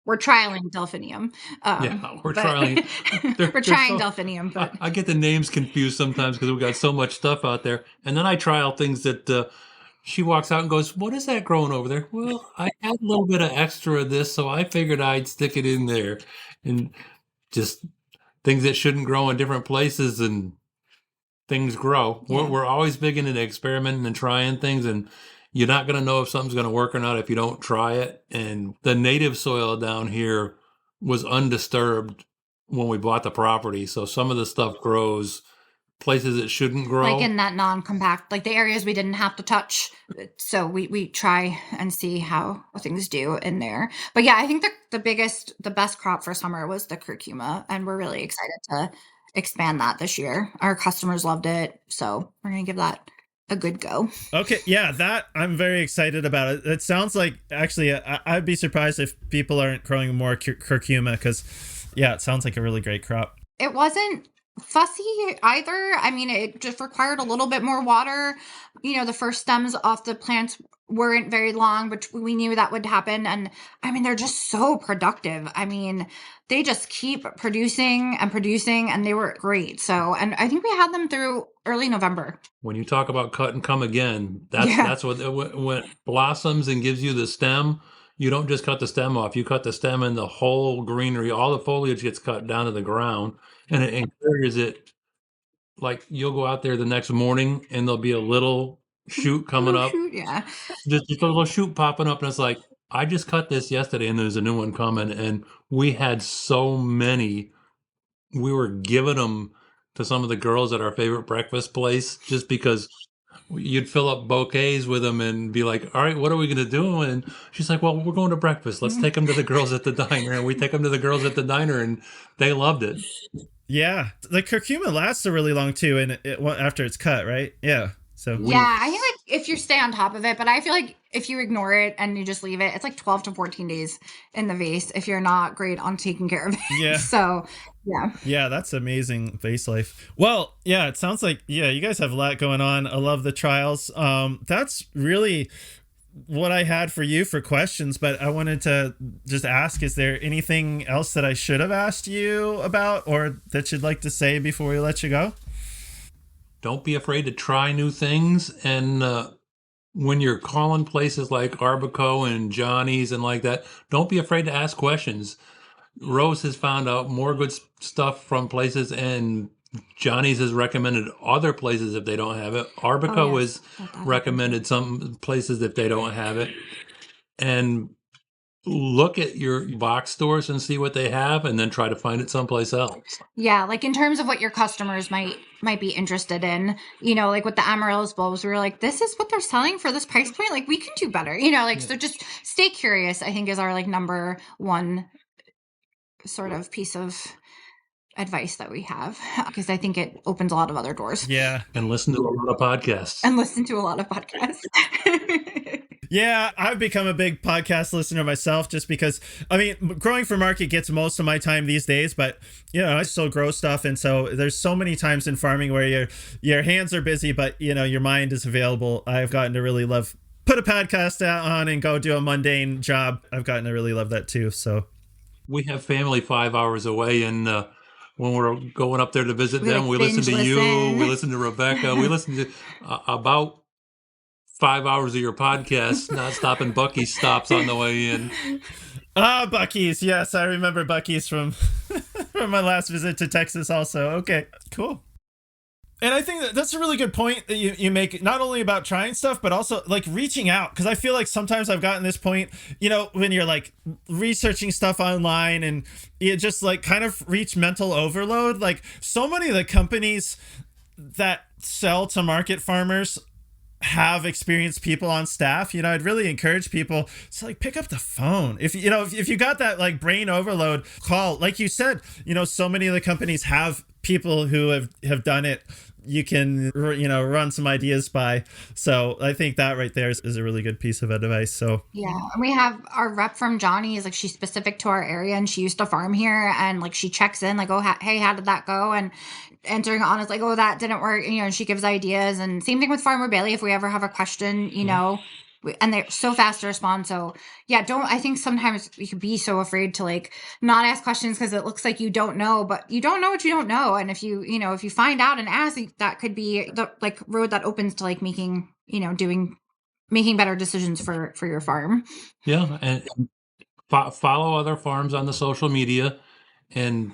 We're trialing delphinium. We're trialing. We're trying delphinium, but I get the names confused sometimes because we've got so much stuff out there. And then I trial things that she walks out and goes, "What is that growing over there?" Well, I had a little bit of extra of this, so I figured I'd stick it in there. And just things that shouldn't grow in different places, and things grow. Yeah. We're always big into experimenting and trying things, and you're not going to know if something's going to work or not if you don't try it. And the native soil down here was undisturbed when we bought the property, so some of the stuff grows places it shouldn't grow. like in that non-compact, like the areas we didn't have to touch. So we try and see how things do in there. But yeah, I think the best crop for summer was the curcuma, and we're really excited to expand that this year. Our customers loved it, so we're gonna give that a good go. Okay, yeah, that I'm very excited about it. It sounds like, actually, I'd be surprised if people aren't growing more curcuma, because, yeah, it sounds like a really great crop. It wasn't fussy either. I mean, it just required a little bit more water. You know, the first stems off the plants weren't very long, which we knew that would happen. And I mean, they're just so productive. I mean, they just keep producing and producing, and they were great. So, and I think we had them through early November. When you talk about cut and come again, that's what when it blossoms and gives you the stem. You don't just cut the stem off. You cut the stem, and the whole greenery, all the foliage gets cut down to the ground, and it encourages it. Like, you'll go out there the next morning, and there'll be a little shoot coming up. Yeah. Just a little shoot popping up, and it's like, I just cut this yesterday, and there's a new one coming. And we had so many. We were giving them to some of the girls at our favorite breakfast place, just because you'd fill up bouquets with them and be like, "All right, what are we going to do?" And she's like, "Well, we're going to breakfast. Let's take them to the girls at the diner." And we take them to the girls at the diner, and they loved it. Yeah, the curcuma lasts a really long too, and after it's cut, right? Yeah. So yeah, I think like if you stay on top of it, but I feel like if you ignore it and you just leave it, it's like 12 to 14 days in the vase if you're not great on taking care of it. Yeah. So yeah. Yeah, that's amazing vase life. Well, yeah, it sounds like, yeah, you guys have a lot going on. I love the trials. That's really what I had for you for questions, but I wanted to just ask, is there anything else that I should have asked you about, or that you'd like to say before we let you go? Don't be afraid to try new things. And when you're calling places like Arbico and Johnny's and like that, don't be afraid to ask questions. Rose has found out more good stuff from places, and Johnny's has recommended other places if they don't have it. Arbico has recommended some places if they don't have it. And look at your box stores and see what they have, and then try to find it someplace else. Yeah, like in terms of what your customers might be interested in, you know, like with the amaryllis bulbs, we were like, this is what they're selling for this price point. Like, we can do better, you know, like, so just stay curious, I think, is our like number one sort of piece of advice that we have, because I think it opens a lot of other doors. Yeah. And listen to a lot of podcasts. Yeah, I've become a big podcast listener myself, just because, I mean, growing for market gets most of my time these days, but, you know, I still grow stuff. And so there's so many times in farming where your hands are busy, but, you know, your mind is available. I've gotten to really love, put a podcast on and go do a mundane job. I've gotten to really love that too. So we have family 5 hours away, and when we're going up there to visit them, we listen to you, we listen to Rebecca, we listen to about 5 hours of your podcast, not stopping Bucky's stops on the way in. Bucky's. Yes, I remember Bucky's from from my last visit to Texas also. Okay, cool. And I think that's a really good point that you make, not only about trying stuff, but also like reaching out. Because I feel like sometimes I've gotten this point, you know, when you're like researching stuff online and you just like kind of reach mental overload. Like, so many of the companies that sell to market farmers have experienced people on staff, I'd really encourage people to like pick up the phone. If you got that like brain overload, call. Like you said, so many of the companies have people who have done it. You can run some ideas by. So I think that right there is a really good piece of advice. So yeah, and we have our rep from Johnny is like, she's specific to our area and she used to farm here, and like she checks in like, oh, hey, how did that go? And answering honest, like, oh, that didn't work, and she gives ideas. And same thing with Farmer Bailey, if we ever have a question, and they're so fast to respond. So yeah, I think sometimes you could be so afraid to like not ask questions because it looks like you don't know, but you don't know what you don't know. And if you if you find out and ask, that could be the like road that opens to like making better decisions for your farm. Yeah, and follow other farms on the social media, and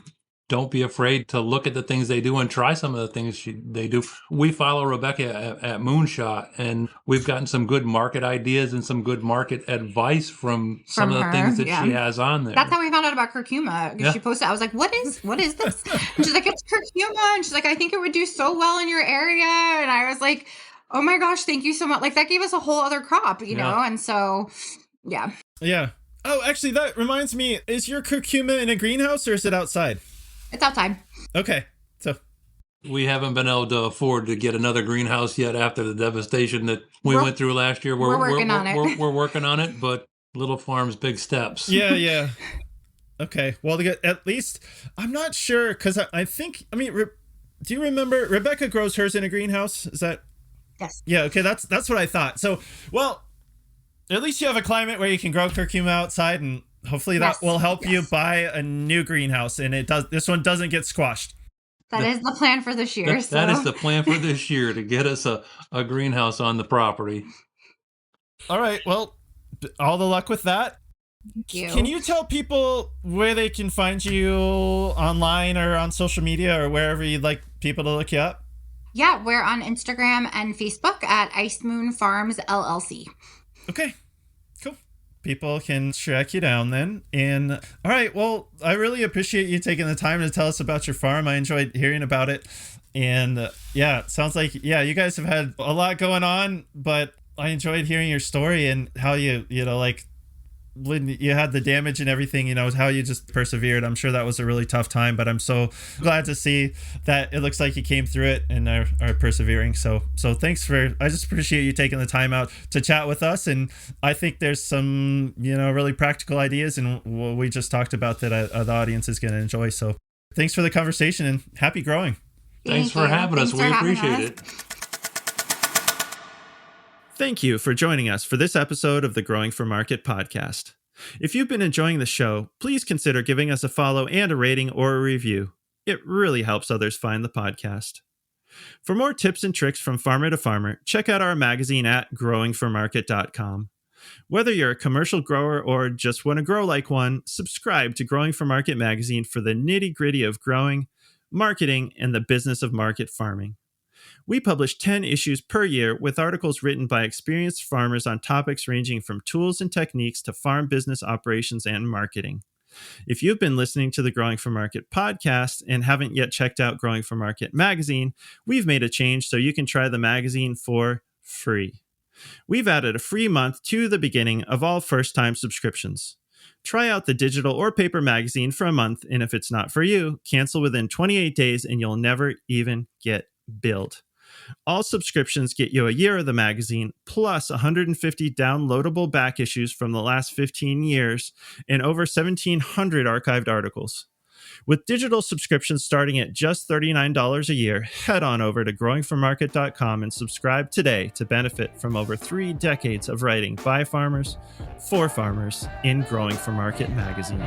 don't be afraid to look at the things they do and try some of the things they do. We follow Rebecca at Moonshot, and we've gotten some good market ideas and some good market advice from some of the things that she has on there. That's how we found out about curcuma. She posted, I was like, what is this? And she's like, it's curcuma. And she's like, I think it would do so well in your area. And I was like, oh my gosh, thank you so much. Like that gave us a whole other crop, know? And so, yeah. Yeah. Oh, actually, that reminds me, is your curcuma in a greenhouse or is it outside? It's outside. Okay. So we haven't been able to afford to get another greenhouse yet after the devastation that we went through last year. We're working on it. We're working on it, but little farms, big steps. Yeah. Okay. Well, at least I'm not sure because I think, do you remember Rebecca grows hers in a greenhouse? Is that? Yes. Yeah. Okay. That's what I thought. So, well, at least you have a climate where you can grow curcuma outside, and hopefully that will help you buy a new greenhouse, and this one doesn't get squashed. That is the plan for this year. That is the plan for this year, to get us a greenhouse on the property. All right. Well, all the luck with that. Thank you. Can you tell people where they can find you online or on social media or wherever you'd like people to look you up? Yeah, we're on Instagram and Facebook at Ice Moon Farms LLC. Okay, cool. People can track you down then. And all right, well, I really appreciate you taking the time to tell us about your farm. I enjoyed hearing about it. And it sounds like, you guys have had a lot going on, but I enjoyed hearing your story and how you when you had the damage and everything, how you just persevered. I'm sure that was a really tough time, but I'm so glad to see that it looks like you came through it and are persevering. So thanks I just appreciate you taking the time out to chat with us. And I think there's some, really practical ideas and what we just talked about that the audience is going to enjoy. So thanks for the conversation and happy growing. Thanks for having us. We appreciate it. Thank you for joining us for this episode of the Growing for Market podcast. If you've been enjoying the show, please consider giving us a follow and a rating or a review. It really helps others find the podcast. For more tips and tricks from farmer to farmer, check out our magazine at growingformarket.com. Whether you're a commercial grower or just want to grow like one, subscribe to Growing for Market magazine for the nitty-gritty of growing, marketing, and the business of market farming. We publish 10 issues per year with articles written by experienced farmers on topics ranging from tools and techniques to farm business operations and marketing. If you've been listening to the Growing for Market podcast and haven't yet checked out Growing for Market magazine, we've made a change so you can try the magazine for free. We've added a free month to the beginning of all first-time subscriptions. Try out the digital or paper magazine for a month, and if it's not for you, cancel within 28 days and you'll never even get billed. All subscriptions get you a year of the magazine, plus 150 downloadable back issues from the last 15 years and over 1,700 archived articles. With digital subscriptions starting at just $39 a year, head on over to growingformarket.com and subscribe today to benefit from over 3 decades of writing by farmers, for farmers, in Growing for Market magazine.